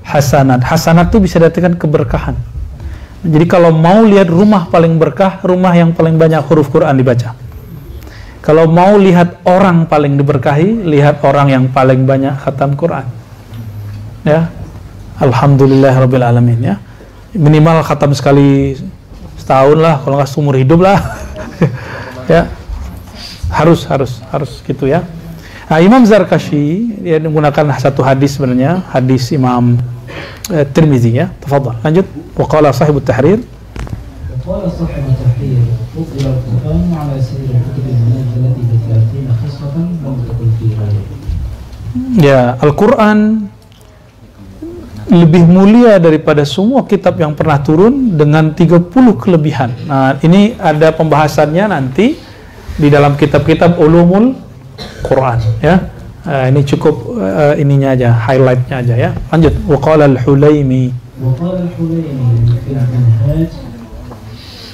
hasanat. Hasanat itu bisa datangkan keberkahan. Jadi kalau mau lihat rumah paling berkah, rumah yang paling banyak huruf Quran dibaca. Kalau mau lihat orang paling diberkahi, lihat orang yang paling banyak khatam Quran. Ya. Alhamdulillahirabbil alamin ya. Minimal khatam sekali setahun lah, kalau nggak seumur hidup lah. Ya. Harus gitu ya. Nah, Imam Zarkashi dia menggunakan satu hadis sebenarnya, hadis Imam Tirmizi ya. Tafadhal. Lanjut. Wa qala sahibut tahrir. Wa qala sahibut tahrir, "Uqra al-Qur'an 'ala sayyid al-kutub al-munazzalati bi 30 khisatan lam takun fi ghairi." Ya, Al-Qur'an lebih mulia daripada semua kitab yang pernah turun dengan 30 kelebihan. Nah, ini ada pembahasannya nanti di dalam kitab-kitab ulumul Quran ya. Ini cukup ininya aja, highlightnya aja ya. Lanjut. Wa qala al-Hulaimi fi al-Minhaj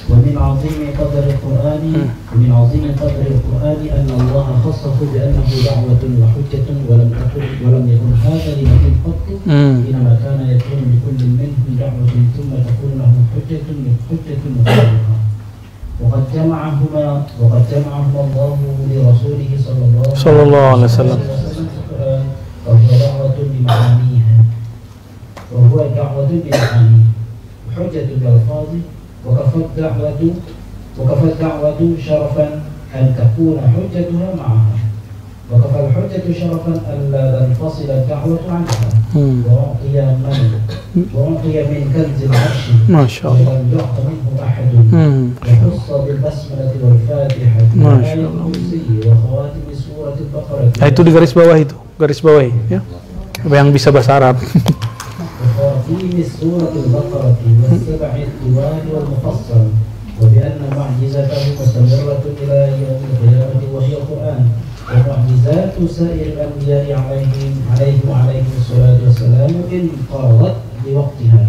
wa min 'azimi qadri al-Qur'ani min 'azimi qadri al-Qur'ani anna Allah khassahu bi annahu da'watun wa hujjatun wa lam yakun hadha li nabiyyin qattu inma kana yakunu li kullin minhum da'watun thumma takunu lahu hujjatun وقد جمعهما الله لرسوله صلى الله عليه وسلم وهو دعوة بمعانيها حجة بالألفاظ وكفى الدعوة شرفا أن تكون حجتها معها وكفى الحجة شرفا ألا تنفصل الدعوة عنها وأعطي من كنز العرش ما شاء الله ولم يعط منه أحد وخص بالبسملة والفاتحة وآية الكرسي وخواتم سورة البقرة. Itu di garis bawah itu, garis bawah ya. Yang bisa bahasa Arab. وخواتم سورة البقرة والسبع الطوال والمفصل وبأن معجزته مستمرة إلى يوم القيامة وهي القرآن ومعجزات سائر الأنبياء عليهم الصلاة والسلام انقرضت بوقتها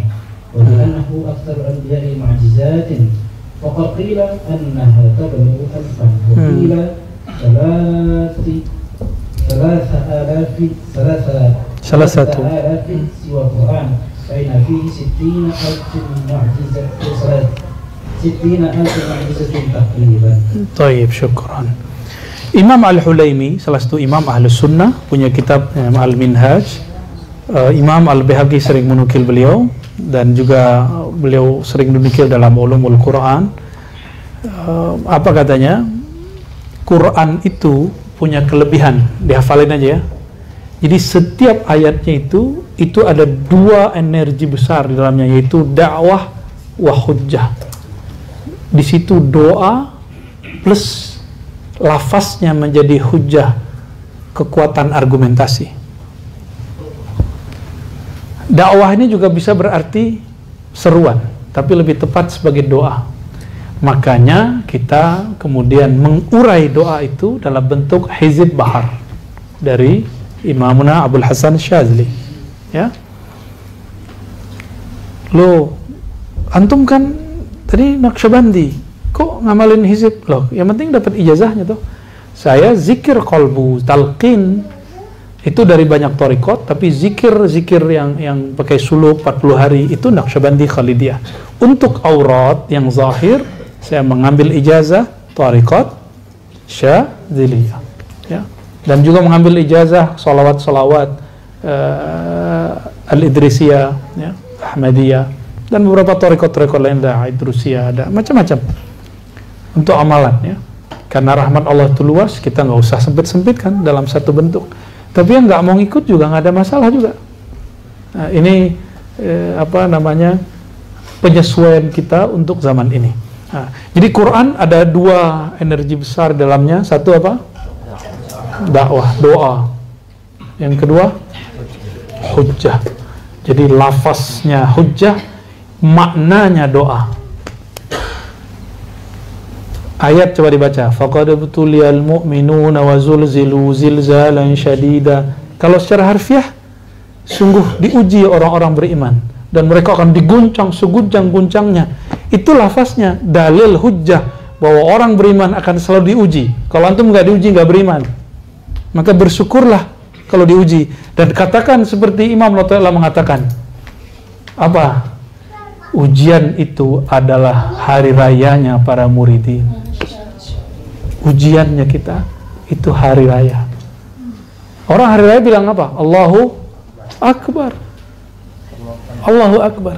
وبأنه أكثر الأنبياء معجزات فقد قيل أنها تبلغ 1000 وقيل 3000 سوى القرآن فإن فيه 60,000 معجزة تقريبا. طيب شكرا. Imam Al-Hulaimi, salah satu imam Ahlus Sunnah, punya kitab Al-Minhaj. Imam Al-Baihaqi sering menukil beliau, dan juga beliau sering menukil dalam ulumul Quran. Apa katanya? Quran itu punya kelebihan, dihafalin aja ya. Jadi setiap ayatnya itu ada dua energi besar di dalamnya, yaitu dakwah wa hujjah. Di situ doa plus lafaznya menjadi hujjah, kekuatan argumentasi. Dakwah ini juga bisa berarti seruan, tapi lebih tepat sebagai doa. Makanya kita kemudian mengurai doa itu dalam bentuk Hizib Bahar dari Imamuna Abul Hasan Syazili. Ya. Lo antum kan tadi Naqsyabandi, kok ngamalin hizib? Loh, yang penting dapat ijazahnya tuh. Saya zikir qalbu, talqin itu dari banyak thariqat, tapi zikir yang pakai suluk 40 hari itu Naqsyabandi Khalidiyah. Untuk aurat yang zahir, saya mengambil ijazah thariqat Syadziliyah. Ya. Dan juga mengambil ijazah salawat-salawat Al-Idrisiyah, ya. Ahmadiyah, dan beberapa torikot-torikot lain, ada Idrusiyah, ada macam-macam untuk amalan ya. Karena rahmat Allah itu luas, kita nggak usah sempit-sempitkan dalam satu bentuk. Tapi yang nggak mau ikut juga nggak ada masalah juga. Nah, ini penyesuaian kita untuk zaman ini. Nah, jadi Quran ada dua energi besar dalamnya. Satu apa? Dakwah, doa. Yang kedua, hujjah. Jadi lafaznya hujjah, maknanya doa. Ayat coba dibaca. Faqad ibtuliyal mu'minuna wa zulzilu zilzalan syadida. Kalau secara harfiah, sungguh diuji orang-orang beriman dan mereka akan diguncang seguncang-guncangnya. Itu lafaznya, dalil hujjah bahwa orang beriman akan selalu diuji. Kalau antum nggak diuji, nggak beriman. Maka bersyukurlah kalau diuji, dan katakan seperti Imam Lotailah mengatakan, apa? Ujian itu adalah hari rayanya para muridin. Ujiannya kita itu hari raya. Orang hari raya bilang apa? Allahu Akbar. Allahu Akbar.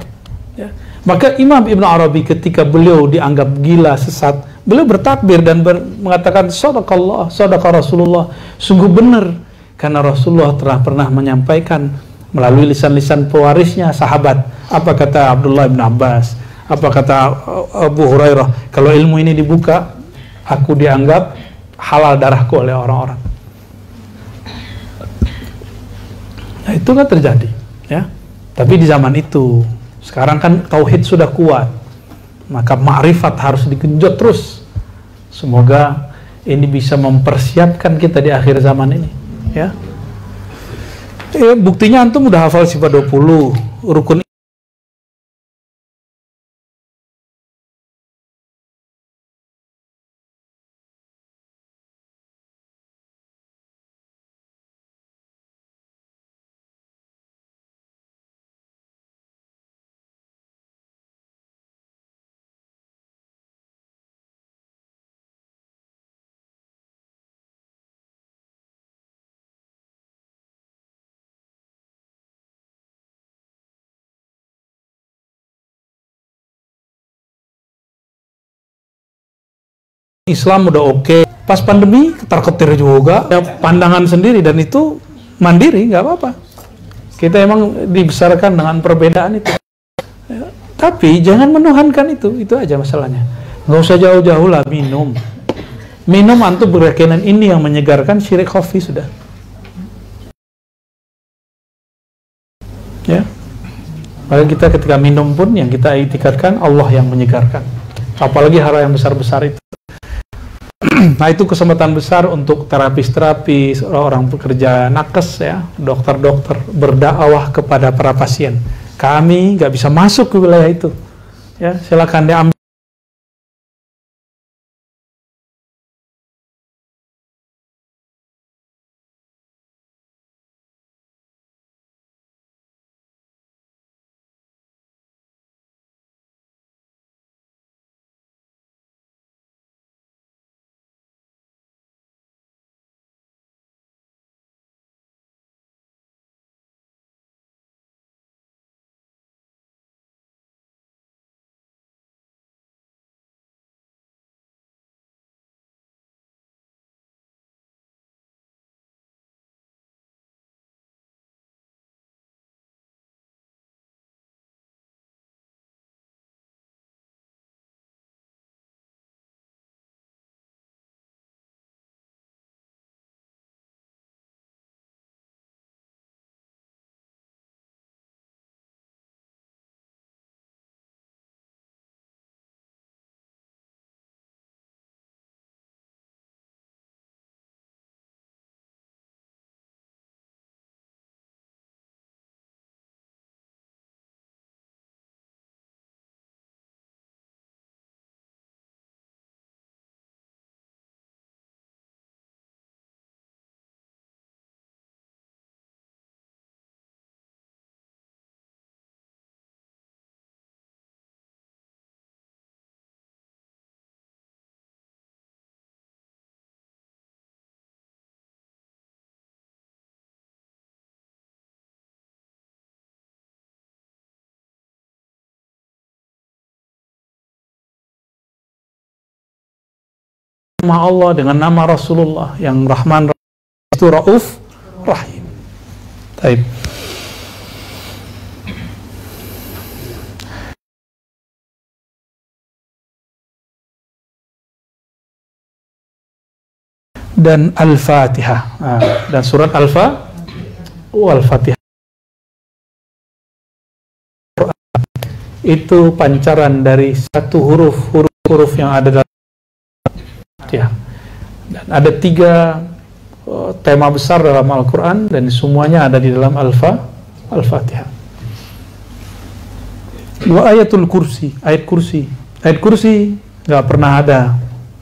Ya. Maka Imam Ibn Arabi ketika beliau dianggap gila, sesat, beliau bertakbir dan mengatakan sadaqallah, sadaqa Rasulullah. Sungguh benar, karena Rasulullah telah pernah menyampaikan melalui lisan-lisan pewarisnya sahabat. Apa kata Abdullah bin Abbas, apa kata Abu Hurairah, kalau ilmu ini dibuka, aku dianggap halal darahku oleh orang-orang. Nah, itu kan terjadi ya. Tapi di zaman itu, sekarang kan tauhid sudah kuat, maka ma'rifat harus digenjot terus. Semoga ini bisa mempersiapkan kita di akhir zaman ini ya. Buktinya antum udah hafal sifat 20 rukun. Islam udah oke. Pas pandemi ketar-ketir juga, ya, pandangan sendiri, dan itu mandiri, nggak apa-apa. Kita emang dibesarkan dengan perbedaan itu. Ya, tapi jangan menuhankan itu aja masalahnya. Nggak usah jauh-jauh lah minum. Minum antum berkeyakinan ini yang menyegarkan, syirik kopi sudah. Ya. Maka kita ketika minum pun yang kita itikadkan Allah yang menyegarkan. Apalagi hal yang besar-besar itu. Nah, itu kesempatan besar untuk terapis-terapis, orang pekerja nakes ya, dokter-dokter berdakwah kepada para pasien. Kami nggak bisa masuk ke wilayah itu. Ya, silakan diambil. nama Allah, dengan nama Rasulullah yang Rahman itu Rauf Rahim. Baik. Dan Al-Fatihah. Dan surat Al-Fatihah itu pancaran dari satu huruf yang ada dalam Al-Fatihah. Dan ada 3 tema besar dalam Al-Quran, dan semuanya ada di dalam Al-Fatihah. 2 ayatul kursi, ayat kursi nggak pernah ada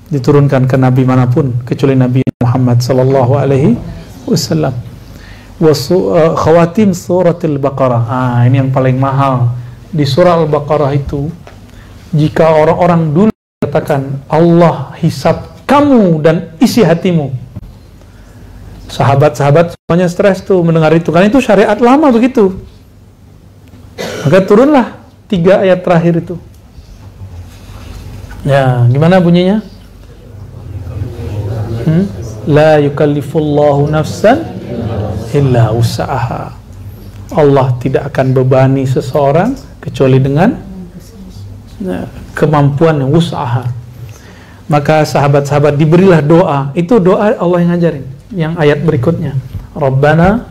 diturunkan ke nabi manapun kecuali Nabi Muhammad sallallahu alaihi wasallam. Khawatim suratul Baqarah. Ini yang paling mahal di surah Al-Baqarah itu. Jika orang-orang dulu katakan Allah hisab kamu dan isi hatimu, sahabat-sahabat semuanya stres tuh mendengar itu, karena itu syariat lama begitu. Maka turunlah 3 ayat terakhir itu. Ya, gimana bunyinya? La yukallifullahu nafsan illa wus'aha. Allah tidak akan bebani seseorang kecuali dengan kemampuan yang wus'aha. Maka sahabat-sahabat diberilah doa. Itu doa Allah yang ngajarin. Yang ayat berikutnya, Rabbana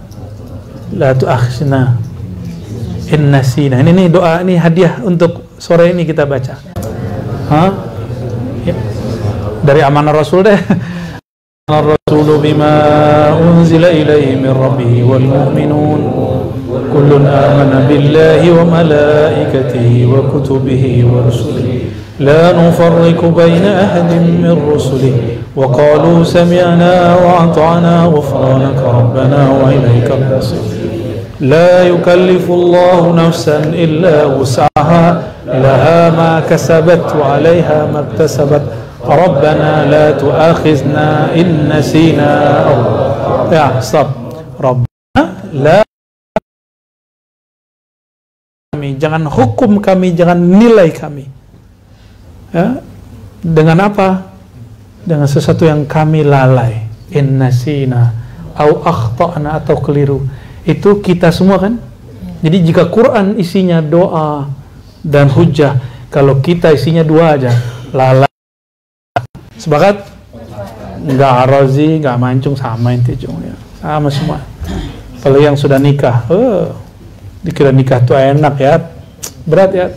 la tu'akhzna in nasina. Ini doa, ini hadiah untuk sore ini kita baca. Ya. Dari amanah Rasul deh. Ar-Rasulu bima unzila ilaihi min rabbih wal mu'minun kullun amana billahi wa malaikatihi wa kutubihi wa rusulihi la nufarriqu baina ahadin min rusulihi wa qalu sami'na wa ata'na ghufranaka rabbana wa ilaikal masir. La yukallifu Allahu nafsan illa wus'aha laha ma kasabat wa 'alaiha ma iktasabat. Rabbana la tu'akhizna in nasina. Ya, stop. Rabbana la, kami, jangan hukum kami, jangan nilai kami. Ya, dengan apa? Dengan sesuatu yang kami lalai. In nasina au akhtana, atau keliru. Itu kita semua kan? Jadi jika Quran isinya doa dan hujah, kalau kita isinya 2 aja, lalai. Sepakat? Enggak Razi, enggak mancung, sama inti ya. Sama semua. Kalau yang sudah nikah, dikira nikah tuh enak ya, berat ya.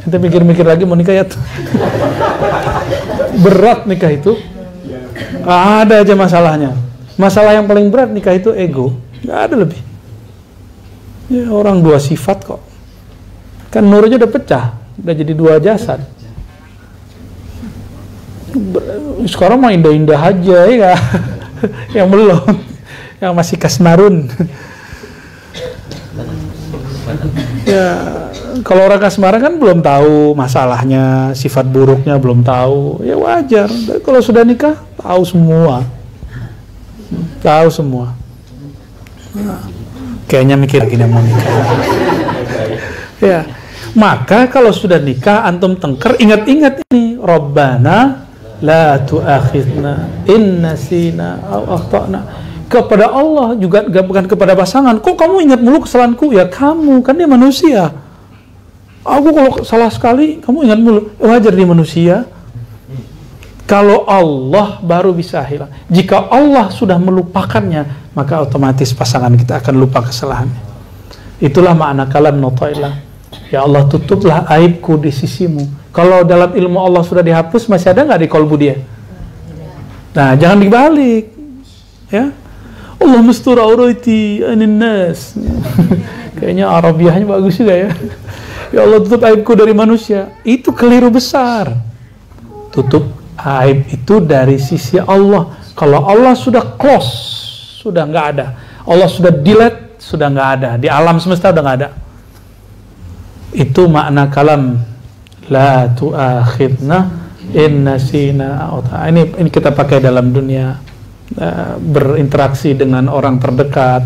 Ente mikir-mikir lagi mau nikah ya tuh. Berat nikah itu. Ada aja masalahnya. Masalah yang paling berat nikah itu ego. Enggak ada lebih. Ya, orang 2 sifat kok. Kan nurnya udah pecah, udah jadi 2 jasad. Sekarang mah indah-indah aja ya. Yang belum, yang masih kasmarun. Ya, kalau orang kasmaran kan belum tahu masalahnya, sifat buruknya belum tahu, ya wajar. Dan kalau sudah nikah tahu semua, Nah, kayaknya mikir lagi mau nikah. Ya, maka kalau sudah nikah antum tengker, ingat-ingat ini, Rabbana la tu'akhidna in nasina aw akhtana. Kepada Allah juga, bukan kepada pasangan. Kok kamu ingat mulu kesalahanku? Ya kamu, kan dia manusia. Aku kalau salah sekali, kamu ingat mulu. Wajar dia manusia. Kalau Allah baru bisa hilang. Jika Allah sudah melupakannya, maka otomatis pasangan kita akan lupa kesalahannya. Itulah makna kalam notailah. Ya Allah, tutuplah aibku di sisimu. Kalau dalam ilmu Allah sudah dihapus, masih ada nggak di kolbu dia? Nah, jangan dibalik. Ya, Allah mustur aurati anin nas. Kayaknya Arabiahnya bagus juga ya. Ya Allah, tutup aibku dari manusia. Itu keliru besar. Tutup aib itu dari sisi Allah. Kalau Allah sudah close, sudah nggak ada. Allah sudah delete, sudah nggak ada. Di alam semesta udah nggak ada. Itu makna kalam la tu'akhidna in nasina. Ini kita pakai dalam dunia berinteraksi dengan orang terdekat.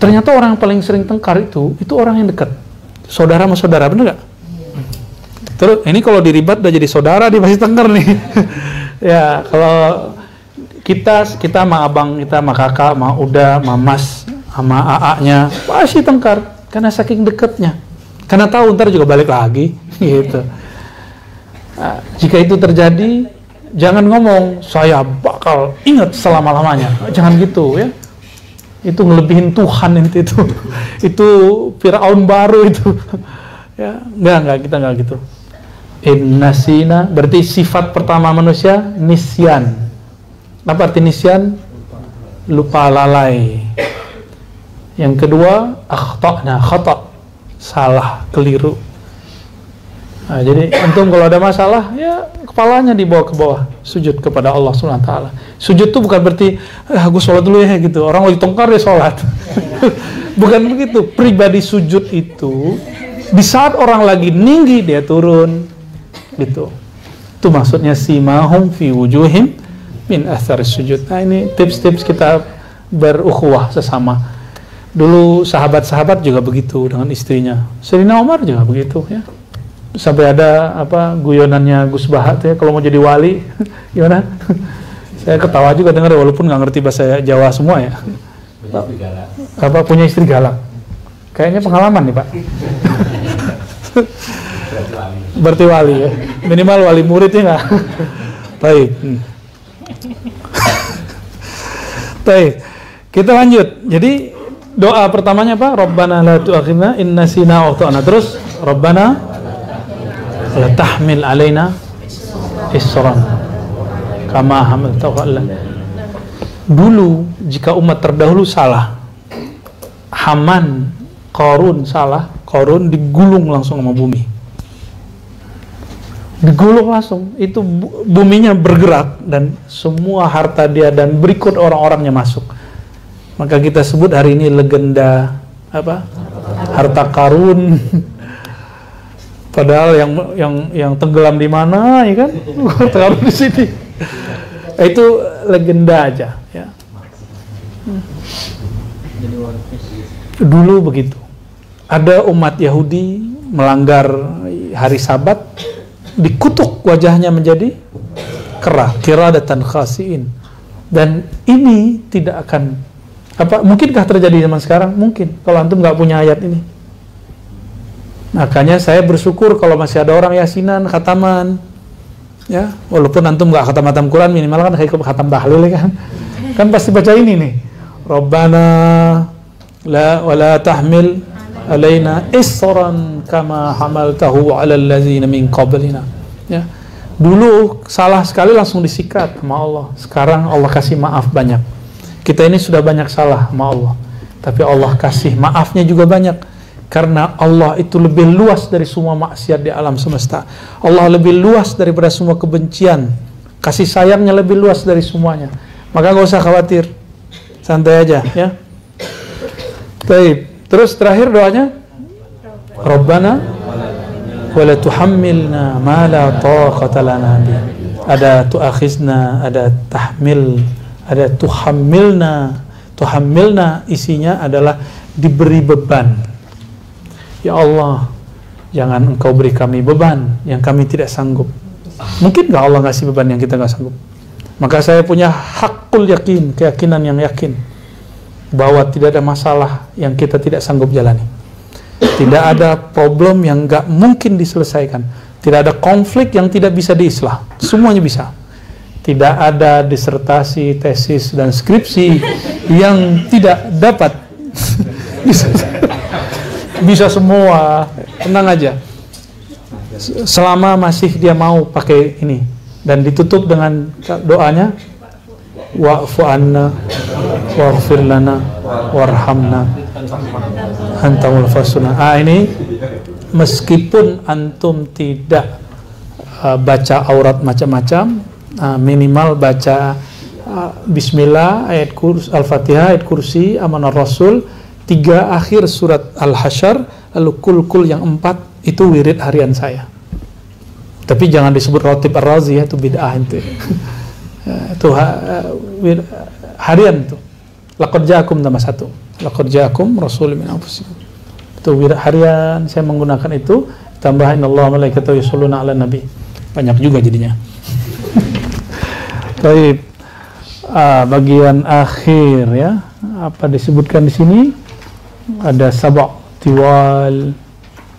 Ternyata orang yang paling sering tengkar itu orang yang dekat, saudara sama saudara, bener gak? Terus ini kalau diribat udah jadi saudara, dia pasti tengkar nih. Ya, kalau kita sama abang kita, sama kakak, sama Uda, sama Mas, sama AA-nya pasti tengkar karena saking dekatnya. Karena tahu ntar juga balik lagi, gitu. Nah, jika itu terjadi, jangan ngomong saya bakal ingat selama-lamanya. Jangan gitu ya. Itu ngelebihin Tuhan itu. Itu Firaun baru itu. Ya, enggak kita enggak gitu. Innasina berarti sifat pertama manusia nisyan. Apa arti nisyan? Lupa, lalai. Yang kedua akhta'na, khata', salah, keliru. Nah, jadi antum kalau ada masalah ya kepalanya dibawa ke bawah, sujud kepada Allah Subhanahu wa taala. Sujud itu bukan berarti aku sholat dulu ya gitu. Orang lagi tongkar dia sholat. Bukan begitu. Pribadi sujud itu di saat orang lagi ninggi dia turun. Gitu. Itu maksudnya simahum fi wujuhim min athar sujud. Nah, ini tips-tips kita berukhuwah sesama. Dulu sahabat-sahabat juga begitu dengan istrinya. Sayyidina Umar juga begitu ya. Sampai ada guyonannya Gus Bahat ya, kalau mau jadi wali gimana? Saya ketawa juga dengar walaupun nggak ngerti bahasa Jawa semua ya. Punya istri galak. Kayaknya pengalaman nih Pak. Berarti wali ya, minimal wali murid ya nggak? Baik. Baik, kita lanjut. Jadi doa pertamanya apa? Rabbana la tu'akhidna in nasina wa akhtana. Terus Rabbana la tahmil alaina isran kama hamaltahu ala. Dulu jika umat terdahulu salah, Haman, Qarun salah, Qarun digulung langsung sama bumi. Digulung langsung, itu buminya bergerak dan semua harta dia dan berikut orang-orangnya masuk. Maka kita sebut hari ini legenda harta karun. Padahal yang tenggelam di mana ya kan? Karun di sini. Itu legenda aja ya. Dulu begitu. Ada umat Yahudi melanggar hari Sabat, dikutuk wajahnya menjadi kera, qiradatan khasiin. Dan ini tidak akan mungkinkah terjadi zaman sekarang? Mungkin, kalau antum nggak punya ayat ini. Makanya saya bersyukur kalau masih ada orang yasinan, khataman ya, walaupun antum nggak khatam Quran, minimal kan khatam tahlil kan pasti baca ini nih, Rabbana wala tahmil alaina isran kama hamaltahu ala allazina min qablina ya. Dulu salah sekali langsung disikat sama Allah. Sekarang Allah kasih maaf banyak. Kita ini sudah banyak salah sama Allah, tapi Allah kasih maafnya juga banyak karena Allah itu lebih luas dari semua maksiat di alam semesta. Allah lebih luas daripada semua kebencian. Kasih sayangnya lebih luas dari semuanya. Maka gak usah khawatir, santai aja ya. Baik. Terus terakhir doanya Rabbana wala tuhammilna ma la taqata lana bi. Ada tuakhizna, ada tahmil, ada tuhammilna. Tuhammilna isinya adalah diberi beban. Ya Allah, jangan Engkau beri kami beban yang kami tidak sanggup. Mungkin nggak Allah ngasih beban yang kita nggak sanggup? Maka saya punya hakul yakin, keyakinan yang yakin bahwa tidak ada masalah yang kita tidak sanggup jalani. Tidak ada problem yang nggak mungkin diselesaikan. Tidak ada konflik yang tidak bisa diislah. Semuanya bisa. Tidak ada disertasi, tesis, dan skripsi yang tidak dapat. Bisa semua. Tenang aja. Selama masih dia mau pakai ini. Dan ditutup dengan doanya, wa'fu anna waghfir lana warhamna antal fasuna. Ini meskipun antum tidak baca aurat macam-macam, minimal baca bismillah, ayat kursi, al-fatihah, ayat kursi, amanah rasul, 3 akhir surat al-hasyr, lalu kul yang 4, itu wirid harian saya. Tapi jangan disebut rotib ar-razi ya, itu bid'ah itu. Itu harian itu. Laqad ja'akum nama 1. Laqad ja'akum rasulun min anfusikum. Itu harian saya menggunakan itu, tambah innallaha malaikatahu yusholluna 'alan nabi. Banyak juga jadinya. Baik, bagian akhir ya, apa disebutkan di sini? Ada sab'a tiwal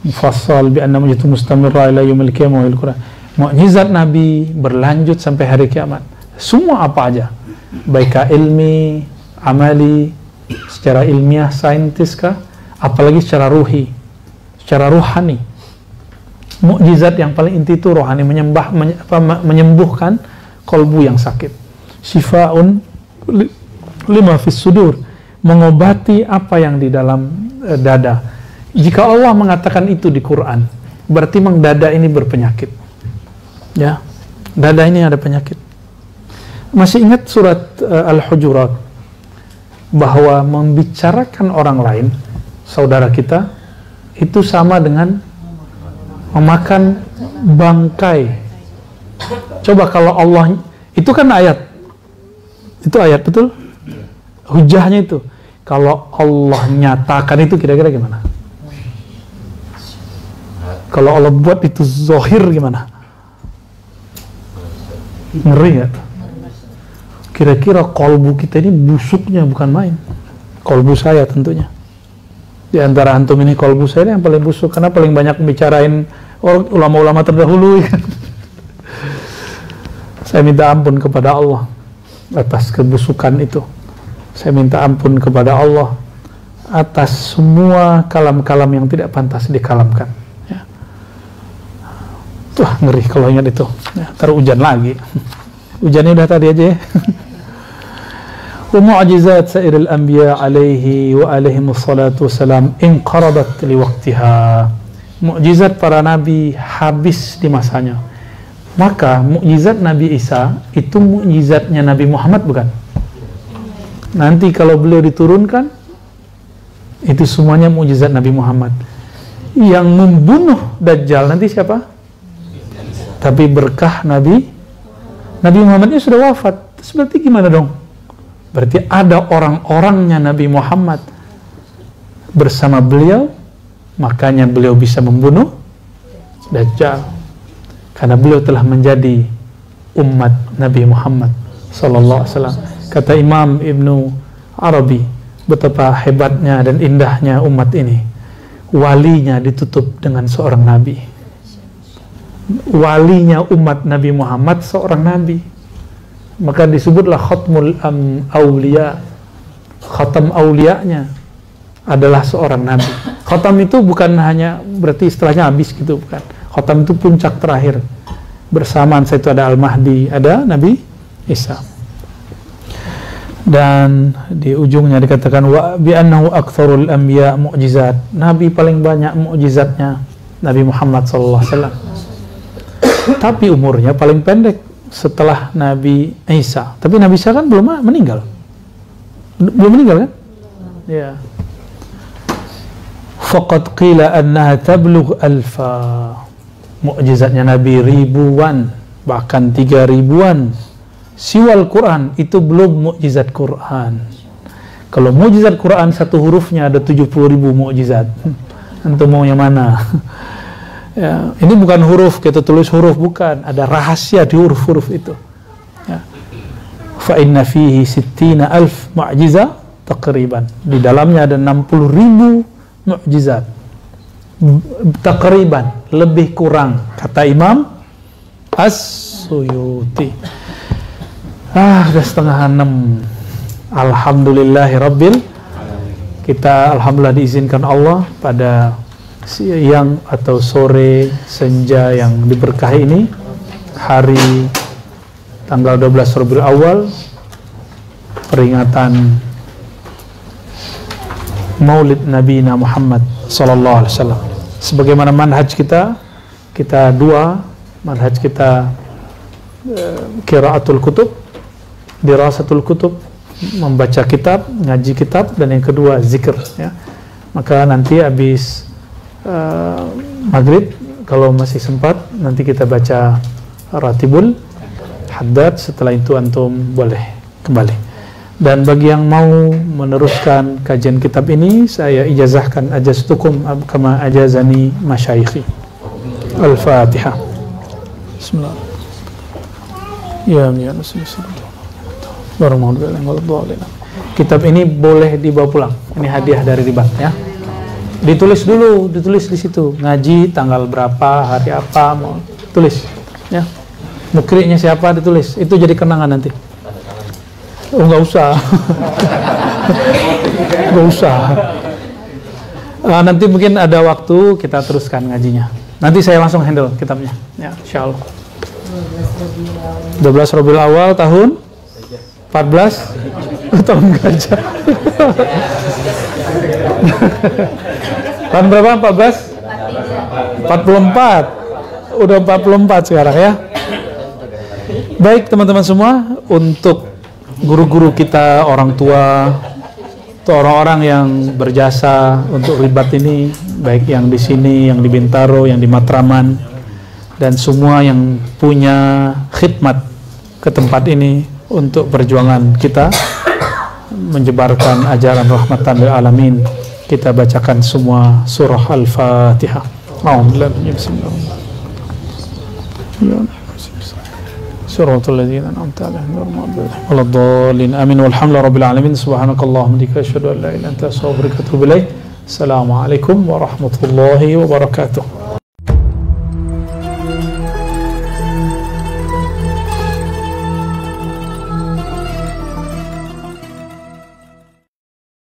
mufassal bi anna mujizatu mustamirra ila yaumil qiyamah wal Qur'an. Mukjizat Nabi berlanjut sampai hari kiamat. Semua apa aja? Baik ilmi, amali, secara ilmiah, saintis kah? Apalagi secara ruhi, secara ruhani. Mukjizat yang paling inti itu rohani, menyembuhkan kolbu yang sakit. Syifa'un lima fis sudur, mengobati apa yang di dalam dada. Jika Allah mengatakan itu di Quran, berarti memang dada ini berpenyakit. Ya, dada ini ada penyakit. Masih ingat surat Al-Hujurat bahwa membicarakan orang lain, saudara kita, itu sama dengan memakan bangkai. Coba kalau Allah, itu kan ayat, itu ayat betul, hujahnya itu. Kalau Allah nyatakan itu kira-kira gimana? Kalau Allah buat itu zohir gimana? Ngeri gak? Kira-kira kolbu kita ini busuknya bukan main. Kolbu saya tentunya. Di antara antum ini kolbu saya yang paling busuk, karena paling banyak membicarain ulama-ulama terdahulu. Saya minta ampun kepada Allah atas kebusukan itu. Saya minta ampun kepada Allah atas semua kalam-kalam yang tidak pantas dikalamkan. Ya. Tuh ngeri kalau ingat itu. Ya, ntar hujan lagi. Hujannya udah tadi aja ya. Wa mu'jizat sa'iril anbiya alaihi wa alaihimus salatu wassalam inqaradat li waqtiha. Mukjizat para nabi habis di masanya. Maka mukjizat Nabi Isa itu mukjizatnya Nabi Muhammad bukan? Nanti kalau beliau diturunkan, itu semuanya mukjizat Nabi Muhammad. Yang membunuh Dajjal nanti siapa? Tapi berkah Nabi Muhammadnya sudah wafat. Terus berarti gimana dong? Berarti ada orang-orangnya Nabi Muhammad bersama beliau, makanya beliau bisa membunuh Dajjal, karena beliau telah menjadi umat Nabi Muhammad sallallahu alaihi wasallam. Kata Imam Ibnu Arabi, betapa hebatnya dan indahnya umat ini. Walinya ditutup dengan seorang nabi. Walinya umat Nabi Muhammad seorang nabi. Maka disebutlah khatmul awliya. Khatam awliyanya adalah seorang nabi. Khatam itu bukan hanya berarti istilahnya habis gitu, bukan. Khatam itu puncak terakhir. Bersamaan saya itu ada Al-Mahdi, ada Nabi Isa. Dan di ujungnya dikatakan wa bi annahu aktsarul anbiya mu'jizat. Nabi paling banyak mukjizatnya Nabi Muhammad sallallahu alaihi wasallam. Tapi umurnya paling pendek setelah Nabi Isa. Tapi Nabi Isa kan belum meninggal. Belum meninggal kan? Ya. Faqad qila annaha tablugh alfa. Mukjizatnya Nabi ribuan, bahkan 3.000-an. Siwal Quran itu belum mukjizat Quran. Kalau mukjizat Quran satu hurufnya ada 70.000 mukjizat. Antum mau yang mana? Ya, ini bukan huruf kita tulis huruf, bukan, ada rahasia di huruf-huruf itu. Ya. Fa inna fihi 60.000 mu'jizah takriban. Di dalamnya ada 60.000 mukjizat. Takriban, lebih kurang, kata Imam As-Suyuti. Udah 5:30. Alhamdulillahirabbil. Kita alhamdulillah diizinkan Allah pada siang atau sore senja yang diberkahi ini, hari tanggal 12 Rabiul Awal, peringatan Maulid Nabi Muhammad sallallahu alaihi wasallam. Sebagaimana manhaj kita dua, manhaj kita qiraatul kutub, dirasatul kutub, membaca kitab, ngaji kitab, dan yang kedua zikir ya. Maka nanti habis maghrib kalau masih sempat nanti kita baca Ratibul Haddad, setelah itu antum boleh kembali. Dan bagi yang mau meneruskan kajian kitab ini, saya ijazahkan ajaztukum kama ajazani masyayikhi. Al-Fatihah. Bismillah. Ya, kitab ini boleh dibawa pulang. Ini hadiah dari Ribat ya. Ditulis dulu, ditulis di situ. Ngaji tanggal berapa, hari apa, mau tulis ya. Mukrinya siapa ditulis. Itu jadi kenangan nanti. Oh, nggak usah. Nggak usah. Nanti mungkin ada waktu kita teruskan ngajinya. Nanti saya langsung handle kitabnya. Ya, insyaallah. 12 Rabiul Awal tahun 14 tahun gajah. Tahun berapa? 14? 44. Udah 44 sekarang ya. Baik teman-teman semua, untuk guru-guru kita, orang tua, atau orang-orang yang berjasa untuk Ribat ini, baik yang di sini, yang di Bintaro, yang di Matraman, dan semua yang punya khidmat ke tempat ini untuk perjuangan kita menyebarkan ajaran rahmatan lil alamin. Kita bacakan semua surah Al-Fatihah. Suratul ladzina an'amta 'alaihim ghairil maghdubi 'alaihim waladdallin. Amin. Walhamdulillahi rabbil alamin. Subhanakallahumma wa bihamdika asyhadu an la ilaha illa anta astaghfiruka wa atubu ilaik. Assalamualaikum warahmatullahi wabarakatuh.